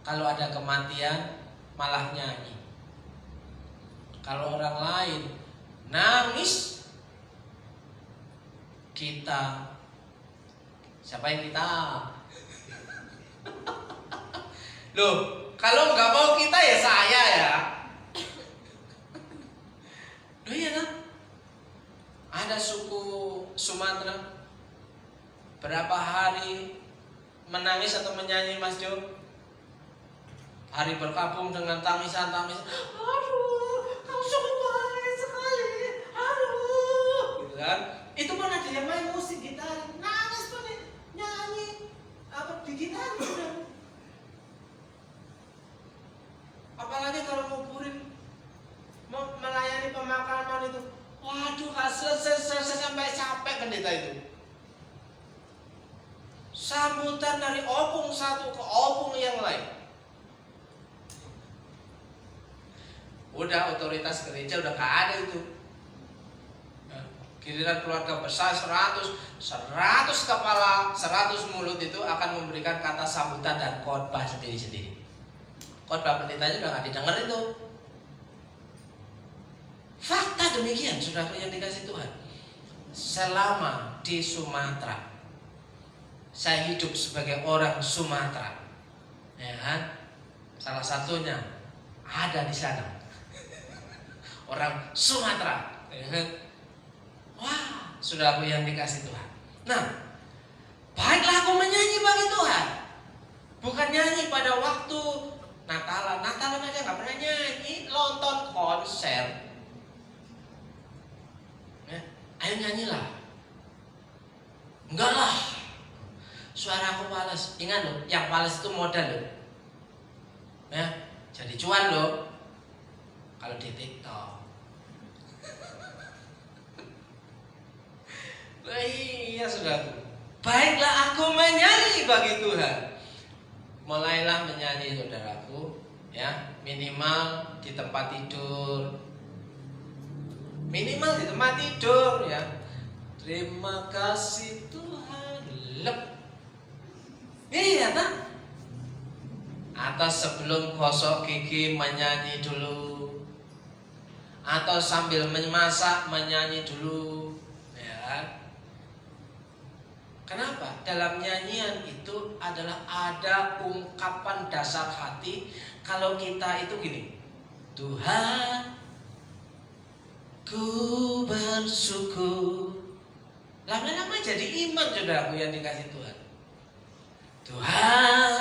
kalau ada kematian malah nyanyi. Kalau orang lain nangis, kita, siapa yang kita? Loh, kalau nggak mau kita ya saya ya. Loh iya kan? Ada suku Sumatera berapa hari menangis atau menyanyi Mas Jo? Hari berkabung dengan tangisan-tangisan. Aduh, kamu sungguh baik sekali. Aduh, gitu kan? Itu pun ada yang main musik gitar, nangis pun nyanyi apa di gitar udah. Apalagi kalau mau kuring, mau melayani pemakaman itu, waduh, gak selesai sampai capek pendeta itu. Sambutan dari opung satu ke opung yang lain. Udah otoritas gereja udah gak ada itu. Giliran keluarga besar 100 kepala, 100 mulut itu akan memberikan kata sambutan dan khotbah sendiri-sendiri. Khotbah pendetanya udah gak didengar itu. Fakta demikian, saudara yang dikasih Tuhan. Selama di Sumatera, saya hidup sebagai orang Sumatera, ya kan? Salah satunya ada di sana, orang Sumatera, ya kan? Wah, saudaraku yang dikasih Tuhan. Nah, baiklah aku menyanyi bagi Tuhan. Bukan nyanyi pada waktu Natalan aja nggak pernah nyanyi, nonton konser. Ya, ayo nyanyilah. Enggak lah, suara aku males. Ingat loh, yang males itu modal loh. Ya, jadi cuan loh. Kalau di TikTok. Iya saudaraku. Baiklah aku menyanyi bagi Tuhan. Mulailah menyanyi saudaraku, ya, minimal di tempat tidur. Minimal di tempat tidur, ya. Terima kasih Tuhan. Lep. Iya tak? Atau sebelum gosok gigi menyanyi dulu, atau sambil memasak menyanyi dulu, ya. Kenapa? Dalam nyanyian itu adalah ada ungkapan dasar hati. Kalau kita itu gini, Tuhan, ku bersyukur. Lama-lama jadi iman saudaraku yang dikasih Tuhan. Tuhan,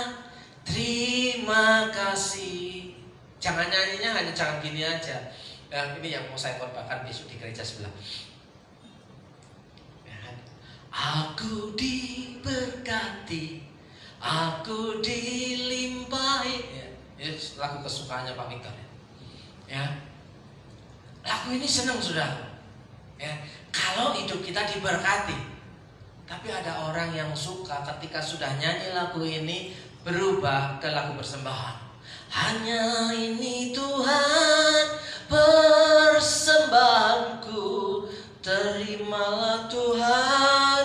terima kasih. Jangan nyanyinya hanya jangan gini aja. Ini yang mau saya khotbahkan besok di gereja sebelah. Aku diberkati, aku dilimpahi. Ya, lagu kesukaannya Pak Victor. Ya, lagu ini senang sudah. Ya, kalau hidup kita diberkati. Tapi ada orang yang suka ketika sudah nyanyi lagu ini berubah ke lagu persembahan. Hanya ini Tuhan persembahanku, terimalah Tuhan.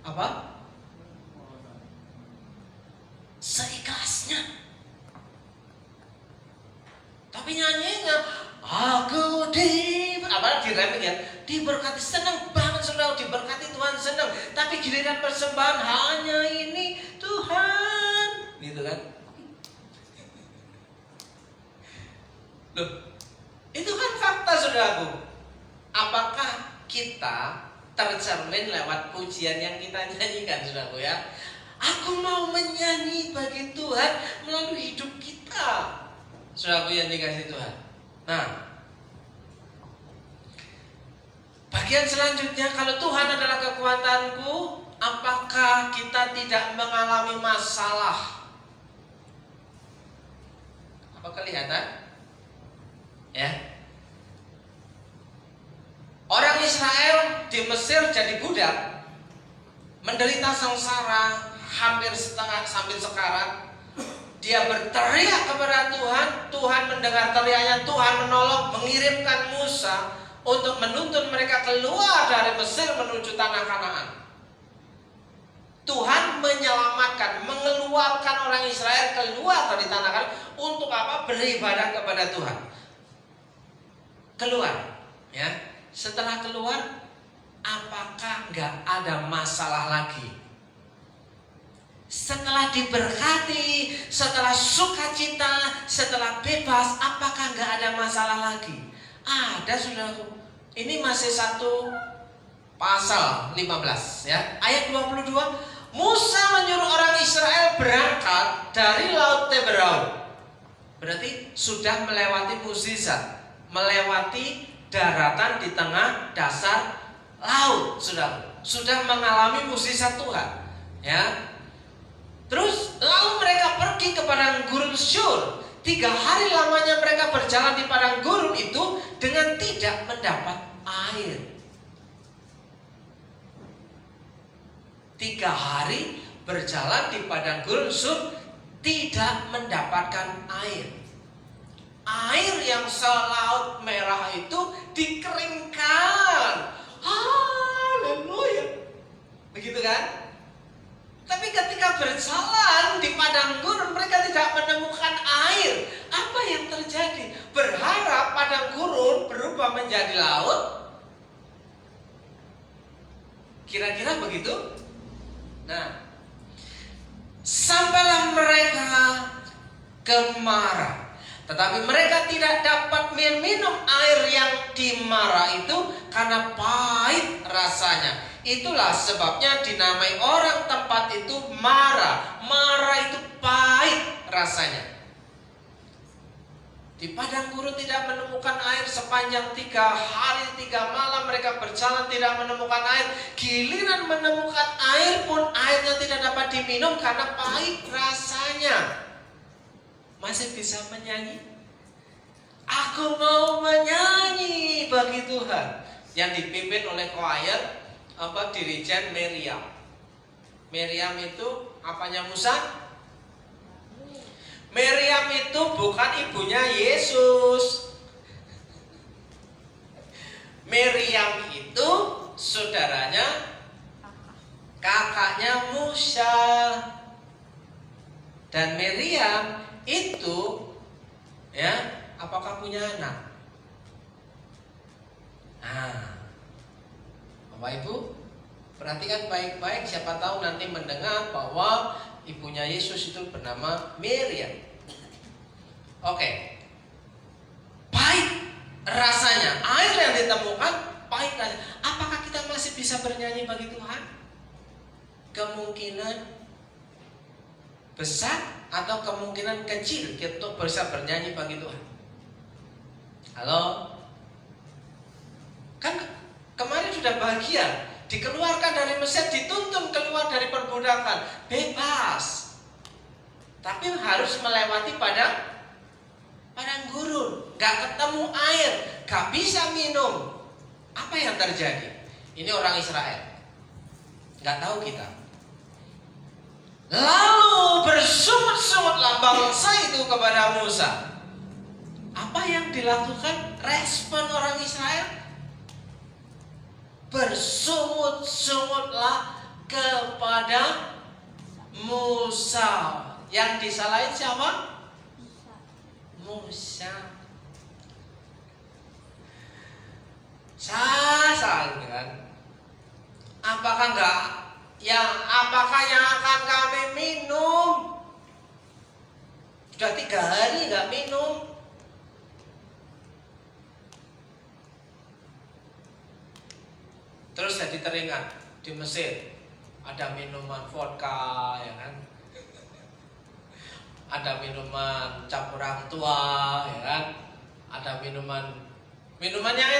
Apa? Seikhlasnya. Tapi nyanyinya aku diremeh ya, diberkati, senang banget saudara, diberkati Tuhan, senang. Tapi giliran persembahan hanya ini Tuhan, gitu kan? Loh, itu kan fakta saudaraku. Apakah kita tercermin lewat pujian yang kita nyanyikan saudaraku ya? Aku mau menyanyi bagi Tuhan melalui hidup kita, saudaraku yang dikasih Tuhan. Nah, bagian selanjutnya, kalau Tuhan adalah kekuatanku, apakah kita tidak mengalami masalah? Apa kelihatan? Ya. Orang Israel di Mesir jadi budak, menderita sengsara hampir setengah sambil sekarat. Dia berteriak kepada Tuhan, Tuhan mendengar teriaknya, Tuhan menolong, mengirimkan Musa untuk menuntun mereka keluar dari Mesir menuju tanah Kanaan. Tuhan menyelamatkan, mengeluarkan orang Israel keluar dari tanah Kanaan untuk apa? Beribadah kepada Tuhan. Keluar, ya. Setelah keluar, apakah nggak ada masalah lagi? Setelah diberkati, setelah sukacita, setelah bebas, apakah nggak ada masalah lagi? Ada saudaraku. Ini masih satu pasal 15 ya. Ayat 22, Musa menyuruh orang Israel berangkat dari Laut Teberau. Berarti sudah melewati mukjizat, melewati daratan di tengah dasar laut, sudah mengalami mukjizat Tuhan, ya. Terus lalu mereka pergi ke padang gurun Syur. 3 hari lamanya mereka berjalan di padang gurun itu dengan tidak mendapat air. 3 hari berjalan di padang gurun Syur tidak mendapatkan air. Air yang selaut merah itu dikeringkan. Haleluya. Begitu kan? Tapi ketika berjalan di padang gurun mereka tidak menemukan air. Apa yang terjadi? Berharap padang gurun berubah menjadi laut. Kira-kira begitu? Nah, sampailah mereka ke Mara. Tetapi mereka tidak dapat minum air yang di Mara itu karena pahit rasanya. Itulah sebabnya dinamai orang tempat itu Mara. Mara itu pahit rasanya. Di padang gurun tidak menemukan air sepanjang 3 hari 3 malam mereka berjalan tidak menemukan air. Giliran menemukan air pun airnya tidak dapat diminum karena pahit rasanya. Masih bisa menyanyi? Aku mau menyanyi bagi Tuhan. Yang dipimpin oleh choir dirijen Miriam. Miriam itu apanya Musa? Miriam itu bukan ibunya Yesus. Miriam itu saudara Nah, Bapak Ibu, perhatikan baik-baik, siapa tahu nanti mendengar bahwa ibunya Yesus itu bernama Miriam. Oke. Pahit rasanya, air yang ditemukan pahit rasanya. Apakah kita masih bisa bernyanyi bagi Tuhan? Kemungkinan besar atau kemungkinan kecil kita bisa bernyanyi bagi Tuhan. Halo? Kan kemarin sudah bahagia, dikeluarkan dari Mesir, dituntun keluar dari perbudakan, bebas. Tapi harus melewati padang gurun, gak ketemu air, gak bisa minum. Apa yang terjadi? Ini orang Israel, gak tahu kita. Lalu bersungut-sungutlah bangsa itu kepada Musa. Apa yang dilakukan? Respon orang Israel, bersungut-sungutlah kepada Musa. Yang disalahin siapa? Musa. Salah kan? Apakah yang akan kami minum? Sudah 3 hari nggak minum. Terus jadi teringat di Mesir ada minuman vodka, ya kan? Ada minuman cap orang tua, ya kan? Ada minuman yang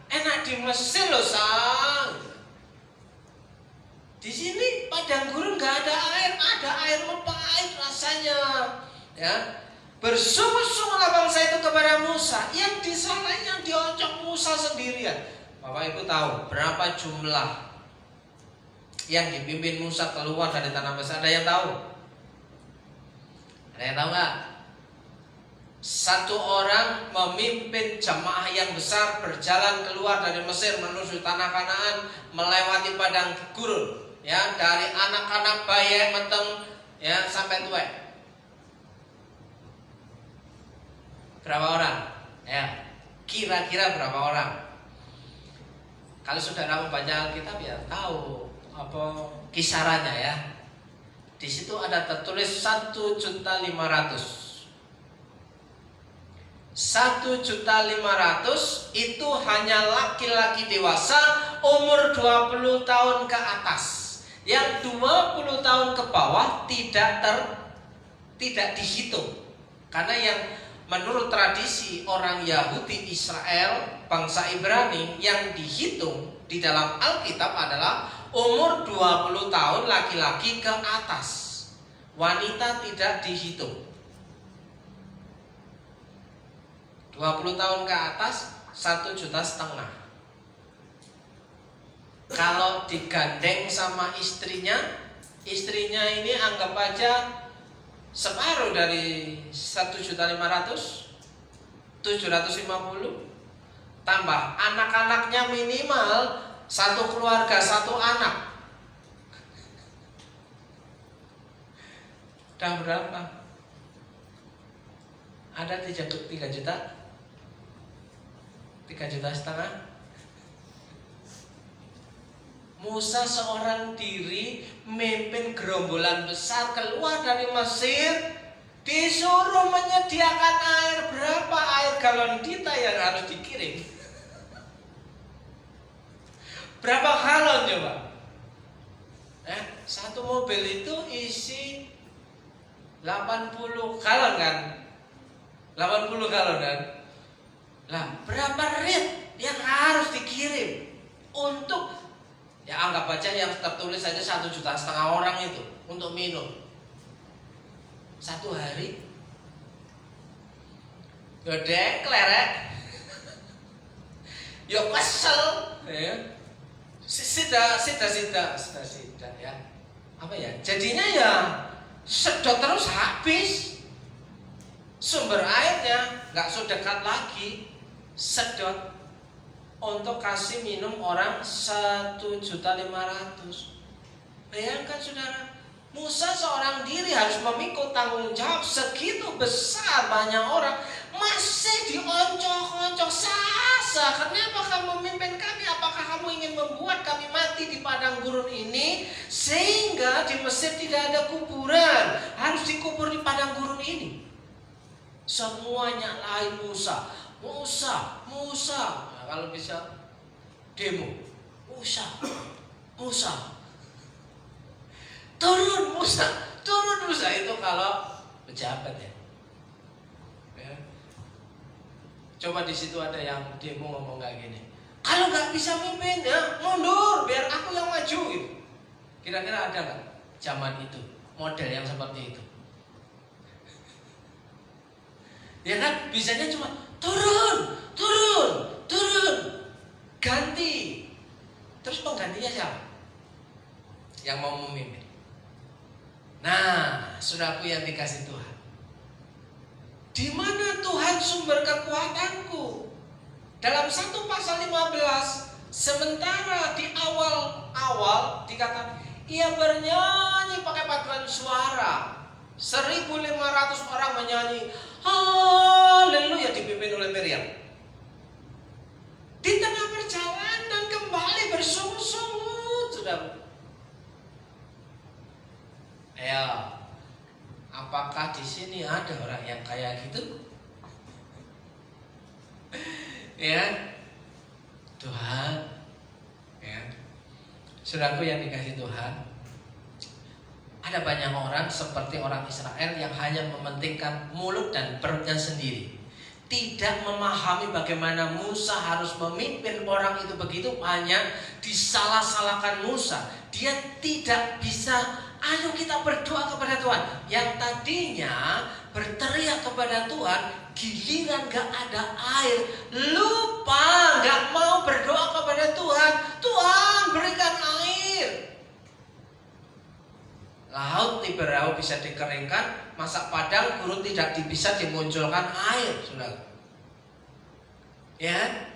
enak di Mesir loh, sang. Di sini padang gurun nggak ada air pahit rasanya, ya. Bersungut-sungutlah bangsa itu kepada Musa. Yang disalahin, yang dioncok Musa sendirian. Bapak Ibu tahu berapa jumlah yang dipimpin Musa keluar dari tanah Mesir? Ada yang tahu? Ada yang tahu nggak? Satu orang memimpin jemaah yang besar berjalan keluar dari Mesir menuju tanah Kanaan, melewati padang gurun, ya, dari anak-anak bayi meteng, ya, sampai tua. Berapa orang? Ya, kira-kira berapa orang? Kalau saudara membaca Alkitab ya tahu apa kisarannya, ya. Di situ ada tertulis 1.500.000. 1.500.000 itu hanya laki-laki dewasa umur 20 tahun ke atas. Yang 20 tahun ke bawah tidak dihitung. Karena yang menurut tradisi orang Yahudi Israel, bangsa Ibrani, yang dihitung di dalam Alkitab adalah umur 20 tahun laki-laki ke atas. Wanita tidak dihitung. 20 tahun ke atas 1,5 juta. Kalau digandeng sama istrinya ini anggap aja separuh dari 1.500.000, 750. Tambah anak-anaknya minimal satu keluarga, satu anak. Udah berapa? Ada 3 juta? 3,5 juta. Musa seorang diri memimpin gerombolan besar keluar dari Mesir, disuruh menyediakan air. Berapa air galon kita yang harus dikirim? Berapa galon coba? Satu mobil itu isi 80 galon kan? 80 galon kan? Lah, berapa rit yang harus dikirim untuk, ya anggap aja yang tertulis saja 1,5 juta orang itu untuk minum 1 hari. Gede klerek. Yo kesel, ya. Sida ya. Apa ya? Jadinya ya sedot terus habis. Sumber airnya nggak sedekat lagi, sedot untuk kasih minum orang 1.500.000. Bayangkan saudara, Musa seorang diri harus memikul tanggung jawab segitu besar, banyak orang masih dioncok-oncok. Sasa, kenapa kamu padang gurun ini, sehingga di Mesir tidak ada kuburan, harus dikubur di padang gurun ini. Semuanya lain Musa. Nah, kalau bisa demo, Musa. Turun Musa itu kalau pejabat ya. Coba di situ ada yang demo ngomong kayak gini. Kalau nggak bisa mimpin ya mundur, biar aku yang maju gitu. Kira-kira ada nggak zaman itu model yang seperti itu? Ya kan, bisanya cuma turun, ganti. Terus penggantinya siapa? Yang mau memimpin. Nah, saudaraku yang dikasih Tuhan, di mana Tuhan sumber kekuatanku? Dalam 1 pasal 15, sementara di awal dikatakan ia bernyanyi pakai paduan suara. 1.500 orang menyanyi haleluya dipimpin oleh Miriam. Di tengah perjalanan kembali bersungut-sungut, saudara. Ya, apakah di sini ada orang yang kayak gitu? Ya, Tuhan, ya, saudaraku yang dikasih Tuhan, ada banyak orang seperti orang Israel yang hanya mementingkan mulut dan perutnya sendiri, tidak memahami bagaimana Musa harus memimpin orang itu begitu, hanya disalah-salahkan Musa. Dia tidak bisa, ayo kita berdoa kepada Tuhan. Yang tadinya berteriak kepada Tuhan, giliran gak ada air, lupa, gak mau berdoa kepada Tuhan. Tuhan berikan air. Laut Tiberau bisa dikeringkan, masa padang gurun tidak bisa dimunculkan air, saudara. Ya,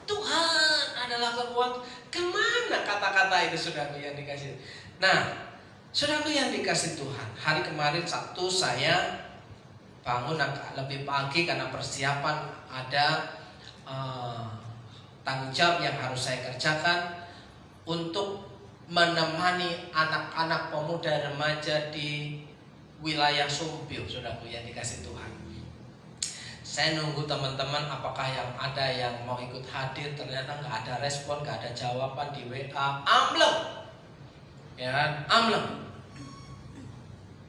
Tuhan adalah kekuatan. Kemana kata-kata itu, saudaraku yang dikasih? Nah, saudaraku yang dikasih Tuhan, hari kemarin Sabtu saya bangun agak lebih pagi karena persiapan ada tanggung jawab yang harus saya kerjakan untuk menemani anak-anak pemuda remaja di wilayah Sumbio, saudaraku yang dikasih Tuhan. Saya nunggu teman-teman apakah yang ada yang mau ikut hadir, ternyata nggak ada respon, nggak ada jawaban di WA, amblem, ya kan, amblem,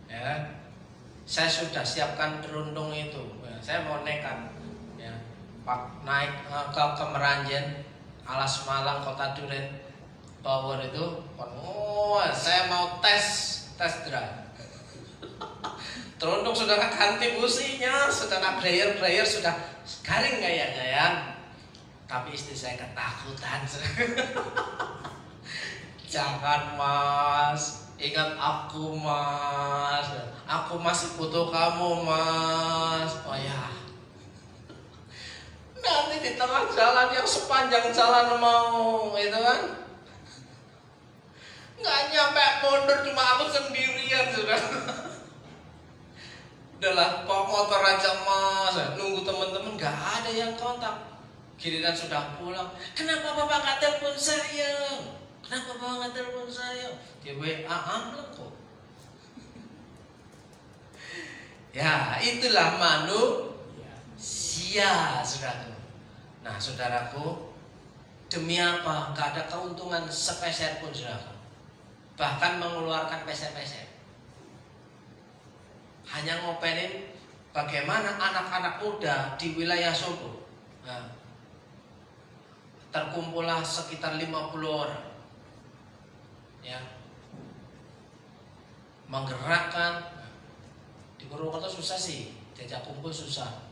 ya kan. Saya sudah siapkan terundung itu, ya, saya mau nekat, ya, Pak naik ke Meranjen, Alas Malang, Kota Duren, Power itu, saya mau tes drive. Teruntuk saudara ganti businya, saudara player sudah garing kayaknya ya. Tapi istri saya ketakutan. Jangan mas, ingat aku mas, aku masih butuh kamu mas. Oh ya, nanti di tengah jalan yang sepanjang jalan mau itu kan, nggak nyampe mundur, cuma aku sendirian sudah. Udahlah, kok motor aja mas, nunggu teman-teman nggak ada yang kontak. Giliran sudah pulang, kenapa bapak nggak telepon saya? Kenapa bapak nggak telepon saya? Di WA amblek kok. Ya, itulah manusia, saudaraku. Nah, saudaraku, demi apa? Nggak ada keuntungan sepeser pun, saudaraku. Bahkan mengeluarkan peser-peser. Hanya ngopenin bagaimana anak-anak muda di wilayah Solo. Nah, terkumpullah sekitar 50 orang, ya, menggerakkan. Di Purwokerto susah sih, diajak kumpul susah.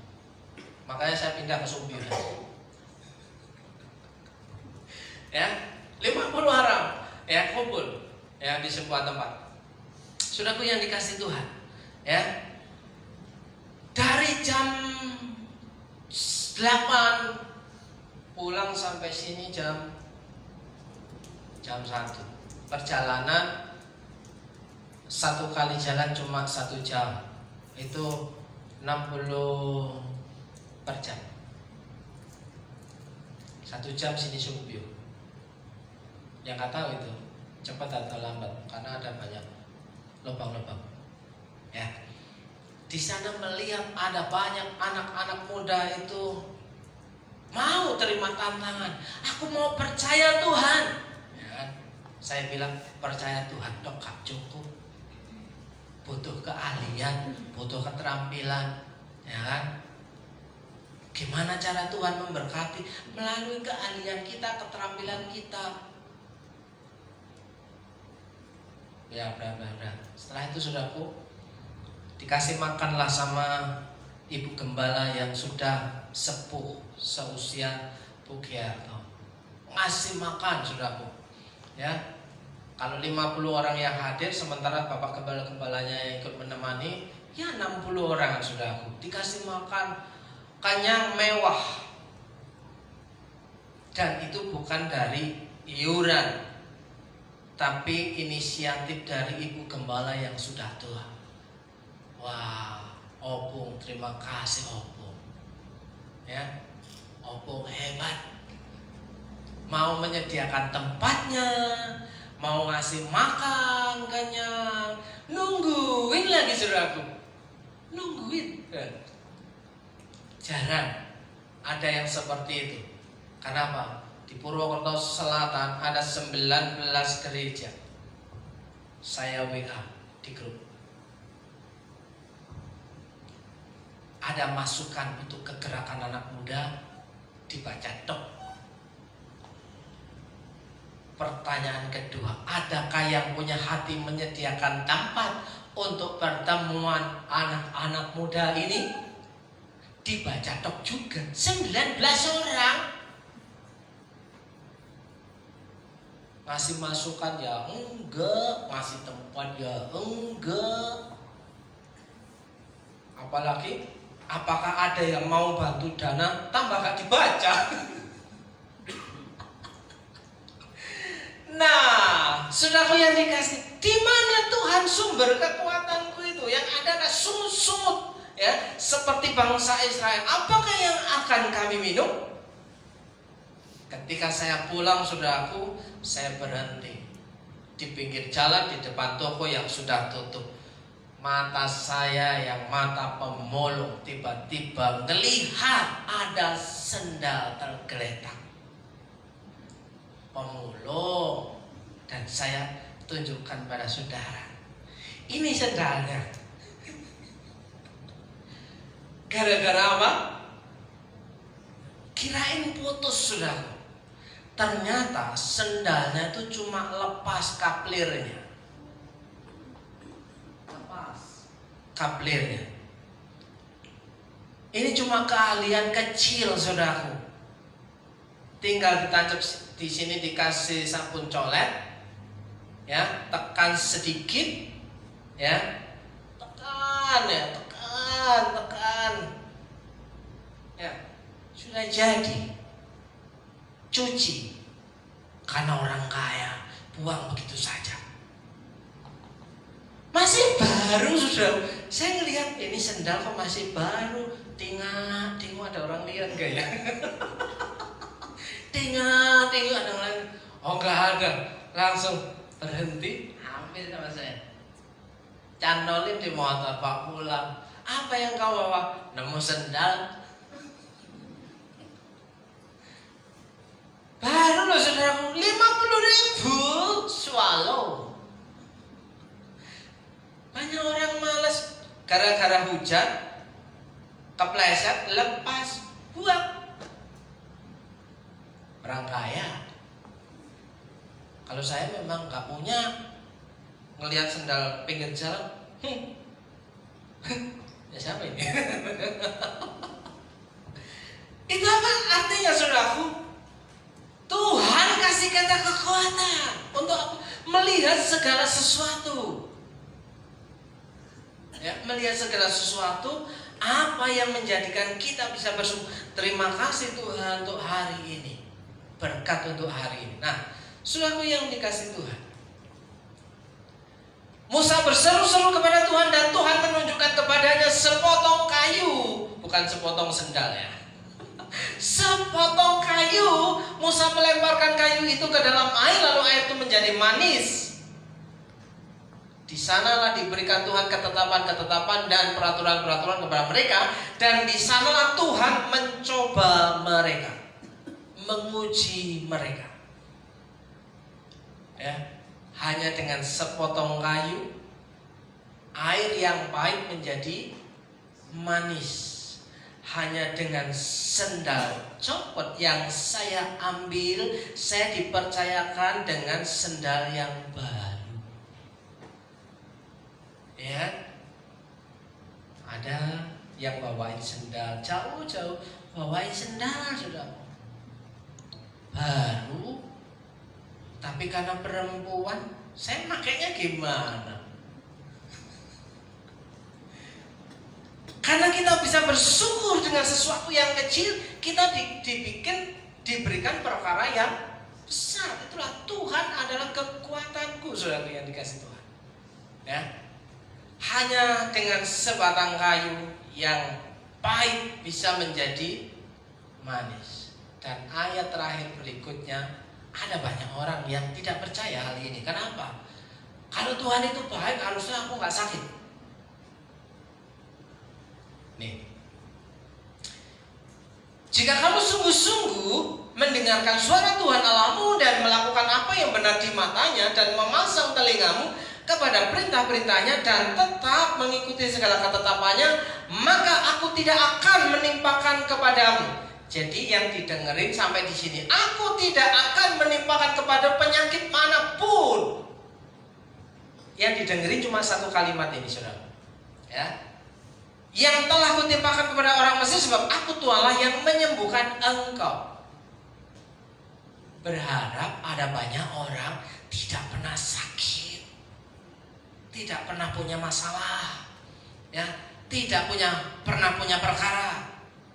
Makanya saya pindah ke Sumbio. Ya, 50 orang, ya, kumpul, ya, di sebuah tempat. Saudaraku yang dikasih Tuhan. Ya, dari jam 8 pulang sampai sini jam 1. Perjalanan satu kali jalan cuma 1 jam, itu 60 per jam. 1 jam sini Sumbio. Yang nggak tahu itu cepat atau lambat karena ada banyak lubang-lubang. Ya, di sana melihat ada banyak anak-anak muda itu mau terima tantangan. Aku mau percaya Tuhan. Ya kan? Saya bilang percaya Tuhan dok gak cukup. Butuh keahlian, butuh keterampilan, ya kan? Gimana cara Tuhan memberkati? Melalui keahlian kita, keterampilan kita. Ya, benar. Setelah itu saudaraku, dikasih makanlah sama ibu gembala yang sudah sepuh seusia Bu Giarto. Ngasih makan saudaraku. Ya. Kalau 50 orang yang hadir sementara bapak gembala-gembalanya yang ikut menemani, ya 60 orang saudaraku. Dikasih makan kenyang mewah. Dan itu bukan dari iuran, tapi inisiatif dari ibu gembala yang sudah tua. Wah, Opung, terima kasih Opung. Ya, Opung hebat. Mau menyediakan tempatnya, mau ngasih makan kenyang, nungguin lagi saudaraku. Nungguin. Jarang ada yang seperti itu. Kenapa? Di Purwokerto Selatan ada 19 gereja. Saya WA di grup. Ada masukan untuk kegerakan anak muda, dibaca dok. Pertanyaan kedua, adakah yang punya hati menyediakan tempat untuk pertemuan anak-anak muda ini? Dibaca dok juga. 19 orang. Ngasih masukan ya enggak, ngasih tempat ya enggak. Apalagi, apakah ada yang mau bantu dana? Tambah gak dibaca. Nah, saudaraku yang dikasih, di mana Tuhan sumber kekuatanku itu? Yang ada adalah sungut-sungut, ya, seperti bangsa Israel. Apakah yang akan kami minum? Ketika saya pulang, saudaraku, saya berhenti di pinggir jalan di depan toko yang sudah tutup. Mata saya yang mata pemulung tiba-tiba melihat ada sendal tergeletak. Pemulung, dan saya tunjukkan pada saudara, ini sendalnya. Gara-gara apa? Kirain putus saudara. Ternyata sendalnya itu cuma lepas kaplirnya. Lepas kaplirnya. Ini cuma keahlian kecil saudaraku. Tinggal ditancap di sini, dikasih sabun colet, ya, tekan sedikit, ya, tekan, ya, tekan, ya, sudah jadi. Cuci, karena orang kaya buang begitu saja. Masih baru sudah. Saya ngelihat ini sendal kok masih baru. Tengok ada orang lihat gak ya? Tengok ada orang lain. Oh nggak ada. Langsung berhenti, ambil sama saya. Canolin di motor, Pak pulang. Apa yang kau bawa? Nemu sendal. Baru loh saudaraku, 50.000 swallow. Banyak orang malas gara-gara hujan, kepleset, lepas, buang. Orang kaya. Kalau saya memang gak punya, ngelihat sendal pinggir jalan, ya siapa ini? Itu apa artinya saudaraku? Tuhan kasih kita kekuatan untuk melihat segala sesuatu. Ya, melihat segala sesuatu, apa yang menjadikan kita bisa bersyukur. Terima kasih Tuhan untuk hari ini, berkat untuk hari ini. Nah, saudaraku yang dikasih Tuhan, Musa berseru-seru kepada Tuhan dan Tuhan menunjukkan kepadanya sepotong kayu, bukan sepotong sendal ya. Sepotong kayu. Musa melemparkan kayu itu ke dalam air, lalu air itu menjadi manis. Di sanalah diberikan Tuhan ketetapan-ketetapan dan peraturan-peraturan kepada mereka. Dan di sanalah Tuhan mencoba mereka, menguji mereka. Ya, hanya dengan sepotong kayu, air yang pahit menjadi manis. Hanya dengan sendal copot yang saya ambil, saya dipercayakan dengan sendal yang baru. Ya, ada yang bawain sendal jauh-jauh, bawain sendal sudah baru, tapi karena perempuan, saya makainya gimana? Karena kita bisa bersyukur dengan sesuatu yang kecil, kita diberikan perkara yang besar. Itulah Tuhan adalah kekuatanku, saudara yang dikasih Tuhan. Ya. Hanya dengan sebatang kayu yang pahit bisa menjadi manis. Dan ayat terakhir berikutnya, ada banyak orang yang tidak percaya hal ini. Kenapa? Kalau Tuhan itu baik, harusnya aku nggak sakit. Nih, jika kamu sungguh-sungguh mendengarkan suara Tuhan Allahmu dan melakukan apa yang benar di matanya dan memasang telingamu kepada perintah-perintahnya dan tetap mengikuti segala ketetapannya, maka aku tidak akan menimpakan kepadamu. Jadi yang didengerin sampai di sini, aku tidak akan menimpakan kepada penyakit manapun. Yang didengerin cuma satu kalimat ini, saudara. Ya. Yang telah kutimpakan kepada orang Mesir, sebab aku Tuhanlah yang menyembuhkan engkau. Berharap ada banyak orang tidak pernah sakit, tidak pernah punya masalah, ya, tidak pernah punya perkara.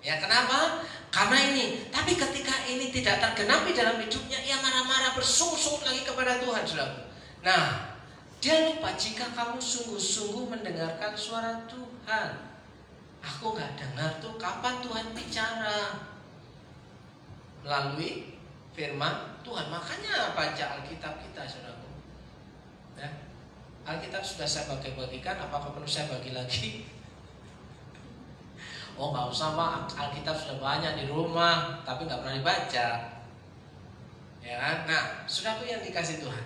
Ya, kenapa? Karena ini. Tapi ketika ini tidak tergenapi dalam hidupnya, ia marah-marah, bersungut-sungut lagi kepada Tuhan, saudara. Nah, dia lupa jika kamu sungguh-sungguh mendengarkan suara Tuhan. Aku nggak dengar tuh kapan Tuhan bicara melalui firman Tuhan. Makanya baca Alkitab kita, saudara. Ya. Alkitab sudah saya bagi-bagikan, apakah perlu saya bagi lagi? Oh, nggak usah Pak, Alkitab sudah banyak di rumah, tapi nggak pernah dibaca. Ya kan? Nah, saudaraku yang dikasih Tuhan,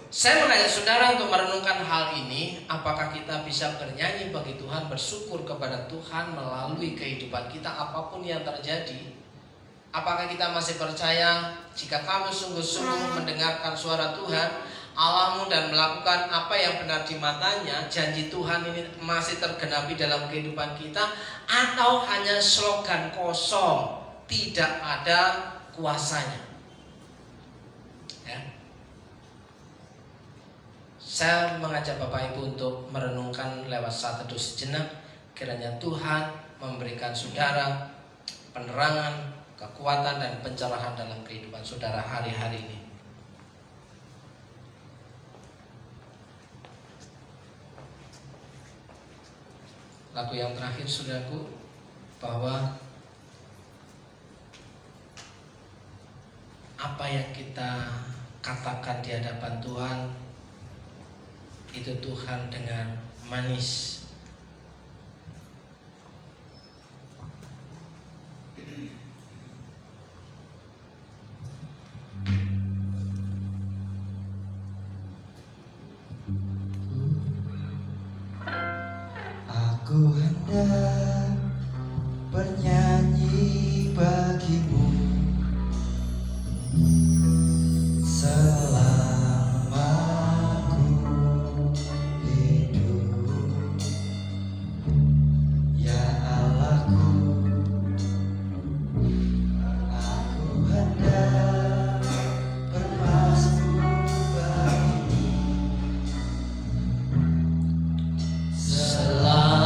saya mengajak saudara untuk merenungkan hal ini. Apakah kita bisa bernyanyi bagi Tuhan, bersyukur kepada Tuhan melalui kehidupan kita apapun yang terjadi? Apakah kita masih percaya jika kamu sungguh-sungguh mendengarkan suara Tuhan Allahmu dan melakukan apa yang benar di matanya, janji Tuhan ini masih tergenapi dalam kehidupan kita, atau hanya slogan kosong, tidak ada kuasanya? Ya. Saya mengajak Bapak Ibu untuk merenungkan lewat saat teduh sejenak. Kiranya Tuhan memberikan saudara penerangan, kekuatan dan pencerahan dalam kehidupan saudara hari-hari ini. Lagu yang terakhir, saudaraku, bahwa apa yang kita katakan di hadapan Tuhan itu Tuhan dengan manis.
Aku hendak bernyanyi bagimu selama ku hidup, ya Allahku. Aku hendak bermazmur bagimu selagi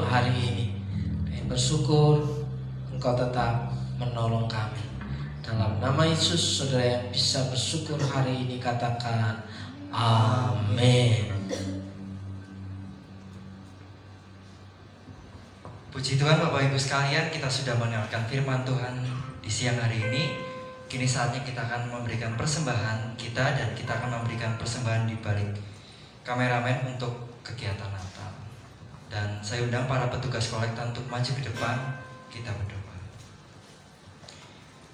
hari ini. Kami bersyukur Engkau tetap menolong kami. Dalam nama Yesus, saudara yang bisa bersyukur hari ini katakan amin.
Puji Tuhan Bapak Ibu sekalian, kita sudah mendengarkan firman Tuhan di siang hari ini. Kini saatnya kita akan memberikan persembahan kita, dan kita akan memberikan persembahan di balik kameramen untuk kegiatan Natal. Dan saya undang para petugas kolekta untuk maju ke depan, kita berdoa.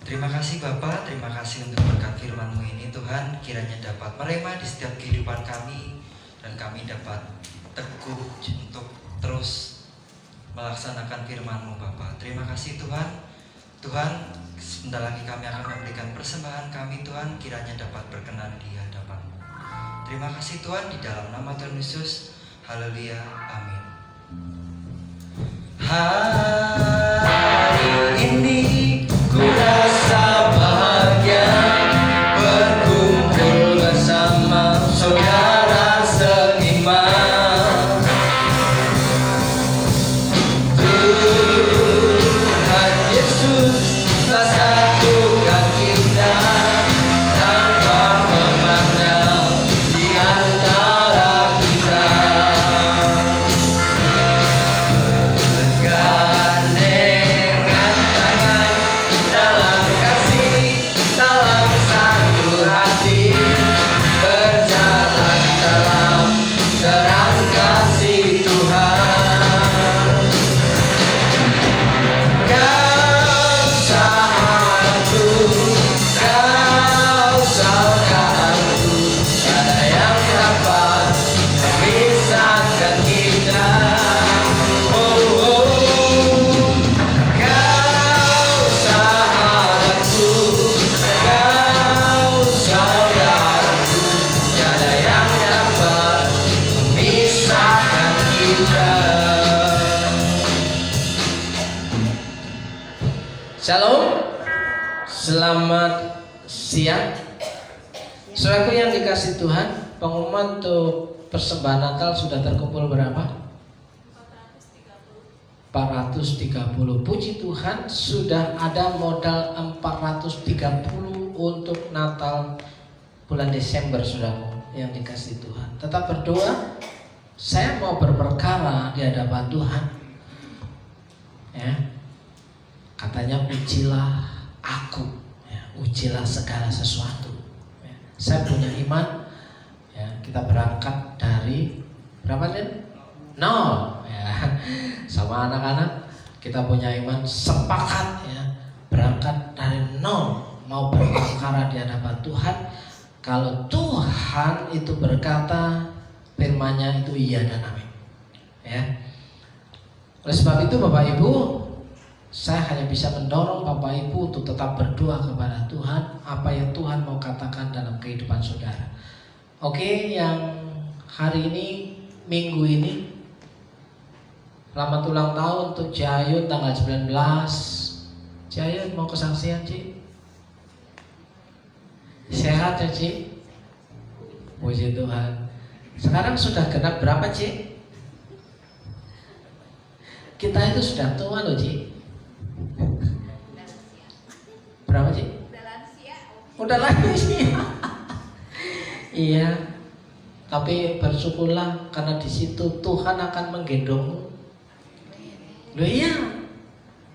Terima kasih Bapa, terima kasih untuk berkat firman-Mu ini Tuhan. Kiranya dapat merema di setiap kehidupan kami, dan kami dapat teguh untuk terus melaksanakan firman-Mu Bapa. Terima kasih Tuhan. Tuhan, sebentar lagi kami akan memberikan persembahan kami Tuhan, kiranya dapat berkenan di hadapan-Mu. Terima kasih Tuhan, di dalam nama Tuhan Yesus. Haleluya, amin. Hari ini ku rasa bahagia berkumpul bersama saudara seiman. Tuhan Yesus telah satukan kita tanpa memandang di antara kita. Gandengan tangan dalam kasih, dalam satu hati, berjalan dalam terang kasih Tuhan. Kau sahabatku, kau saudaraku, tiada yang dapat memisahkan kita. Kau sahabatku, kau saudaraku, tiada yang dapat memisahkan kita.
Shalom, selamat siang. Saudaraku yang dikasih Tuhan, pengumuman untuk persembahan Natal sudah terkumpul berapa? 430. Puji Tuhan, sudah ada modal 430 untuk Natal bulan Desember, saudaraku yang dikasih Tuhan. Tetap berdoa. Saya mau berperkara di hadapan Tuhan. Ya. Katanya ujilah aku, ya, ujilah segala sesuatu. Ya. Saya punya iman. Ya, kita berangkat dari berapa nih? 0. Ya. Sama anak-anak kita punya iman sepakat, ya, berangkat dari 0, mau berperkara di hadapan Tuhan. Kalau Tuhan itu berkata, firman-Nya itu iya dan amin. Ya. Oleh sebab itu Bapak Ibu, saya hanya bisa mendorong Bapak Ibu untuk tetap berdoa kepada Tuhan apa yang Tuhan mau katakan dalam kehidupan saudara. Oke, yang hari ini, minggu ini, selamat ulang tahun untuk Jayun tanggal 19. Jayun mau kesaksian, Ci? Sehat ya, Ci? Puji Tuhan. Sekarang sudah genap berapa, Ci? Kita itu sudah tua loh, Ci. Berapa Ci? Udah lansia. Iya. Tapi bersyukurlah karena di situ Tuhan akan menggendongmu. Loh iya.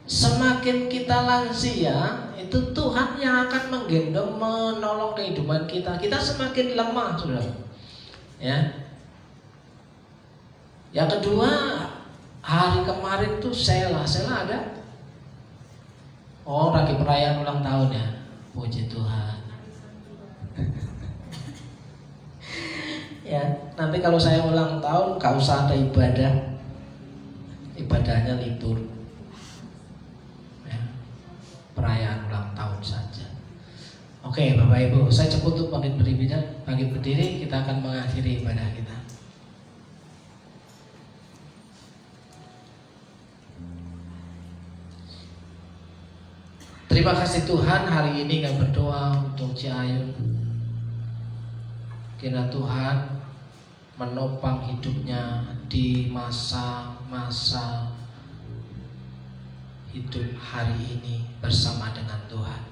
Semakin kita lansia, itu Tuhan yang akan menggendong, menolong kehidupan kita. Kita semakin lemah, Saudara. Ya. Yang kedua, hari kemarin tuh Sela ada? Oh, lagi perayaan ulang tahun ya. Puji Tuhan. Ya, nanti kalau saya ulang tahun gak usah ada ibadah. Ibadahnya libur. Ya, perayaan ulang tahun saja. Oke, Bapak Ibu, saya cepat untuk bangkit berdiri, kita akan mengakhiri ibadah kita. Terima kasih Tuhan, hari ini kami berdoa untuk Ciayun. Kiranya Tuhan menopang hidupnya di masa-masa hidup hari ini bersama dengan Tuhan.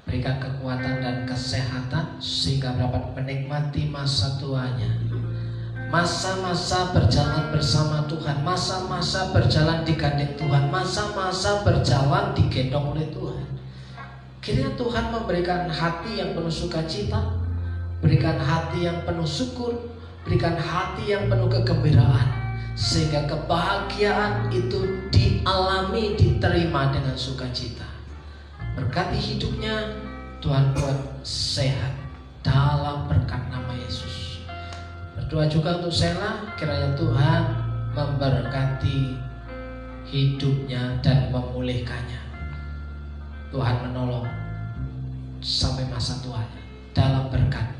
Berikan kekuatan dan kesehatan sehingga dapat menikmati masa tuanya, masa-masa berjalan bersama Tuhan, masa-masa berjalan digandeng Tuhan, masa-masa berjalan digendong oleh Tuhan. Kiranya Tuhan memberikan hati yang penuh sukacita, berikan hati yang penuh syukur, berikan hati yang penuh kegembiraan, sehingga kebahagiaan itu dialami, diterima dengan sukacita. Berkati hidupnya, Tuhan buat sehat dalam berkat nama Yesus. Berdoa juga untuk Sela, kiranya Tuhan memberkati hidupnya dan memulihkannya. Tuhan menolong sampai masa tuanya dalam berkat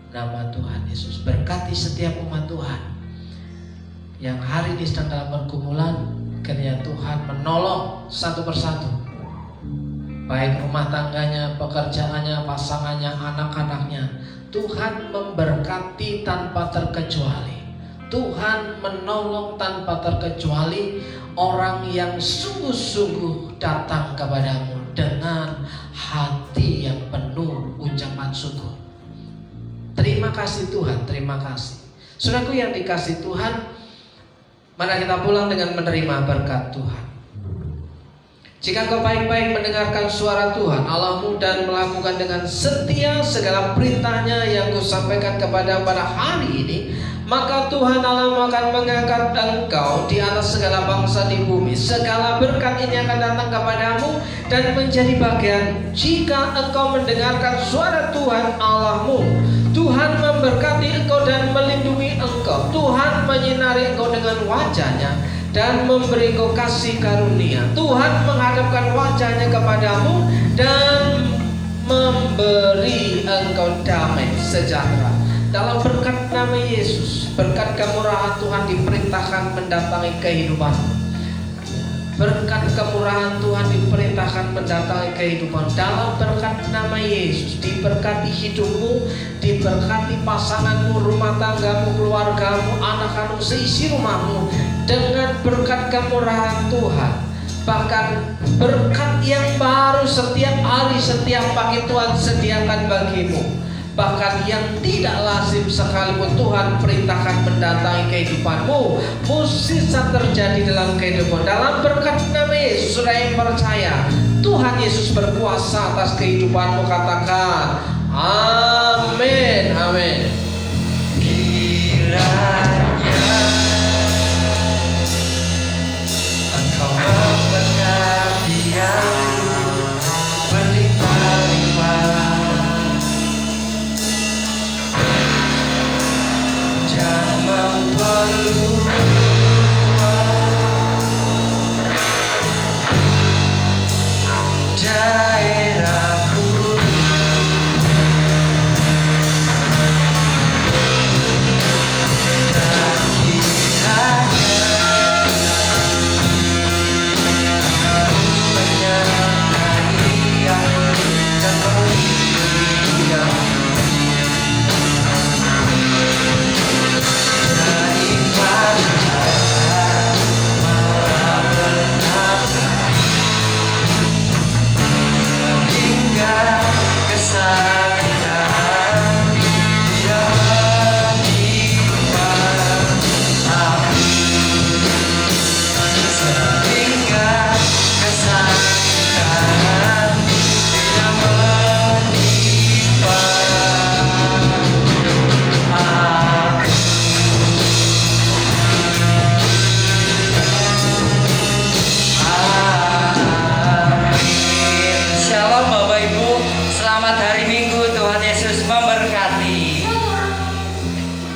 nama Tuhan Yesus. Berkati setiap umat Tuhan yang hari ini sedang dalam pergumulan, kiranya Tuhan menolong satu persatu, baik rumah tangganya, pekerjaannya, pasangannya, anak-anaknya. Tuhan memberkati tanpa terkecuali. Tuhan menolong tanpa terkecuali orang yang sungguh-sungguh datang kepadamu dengan hati yang penuh ucapan syukur. Terima kasih Tuhan, terima kasih. Saudaraku yang dikasih Tuhan, mari kita pulang dengan menerima berkat Tuhan. Jika kau baik-baik mendengarkan suara Tuhan Allahmu dan melakukan dengan setia segala perintahnya yang kusampaikan kepada pada hari ini, maka Tuhan Allahmu akan mengangkat engkau di atas segala bangsa di bumi. Segala berkat ini akan datang kepadamu dan menjadi bagian jika engkau mendengarkan suara Tuhan Allahmu. Tuhan memberkati engkau dan melindungi engkau. Tuhan menyinari engkau dengan wajahnya dan memberi engkau kasih karunia. Tuhan menghadapkan wajahnya kepadamu dan memberi engkau damai sejahtera. Dalam berkat nama Yesus, berkat kemurahan Tuhan diperintahkan mendatangi kehidupanmu. Berkat kemurahan Tuhan diperintahkan mendatangi kehidupan. Dalam berkat nama Yesus, diberkati hidupmu, diberkati pasanganmu, rumah tanggamu, keluargamu, anak-anakmu, seisi rumahmu dengan berkat kemurahan Tuhan. Bahkan berkat yang baru setiap hari, setiap pagi Tuhan sediakan bagimu. Bahkan yang tidak lazim sekalipun Tuhan perintahkan mendatangi kehidupanmu, mukjizat terjadi dalam kehidupan. Dalam berkat nama Yesus, saudara yang percaya Tuhan Yesus berkuasa atas kehidupanmu, katakan amin, amin.
Kiranya engkau memberkati aku berlimpah-limpah. Jangan perlu daerahku, dan kiranya menyertai aku dan melindungi aku. Selamat hari Minggu, Tuhan Yesus memberkati.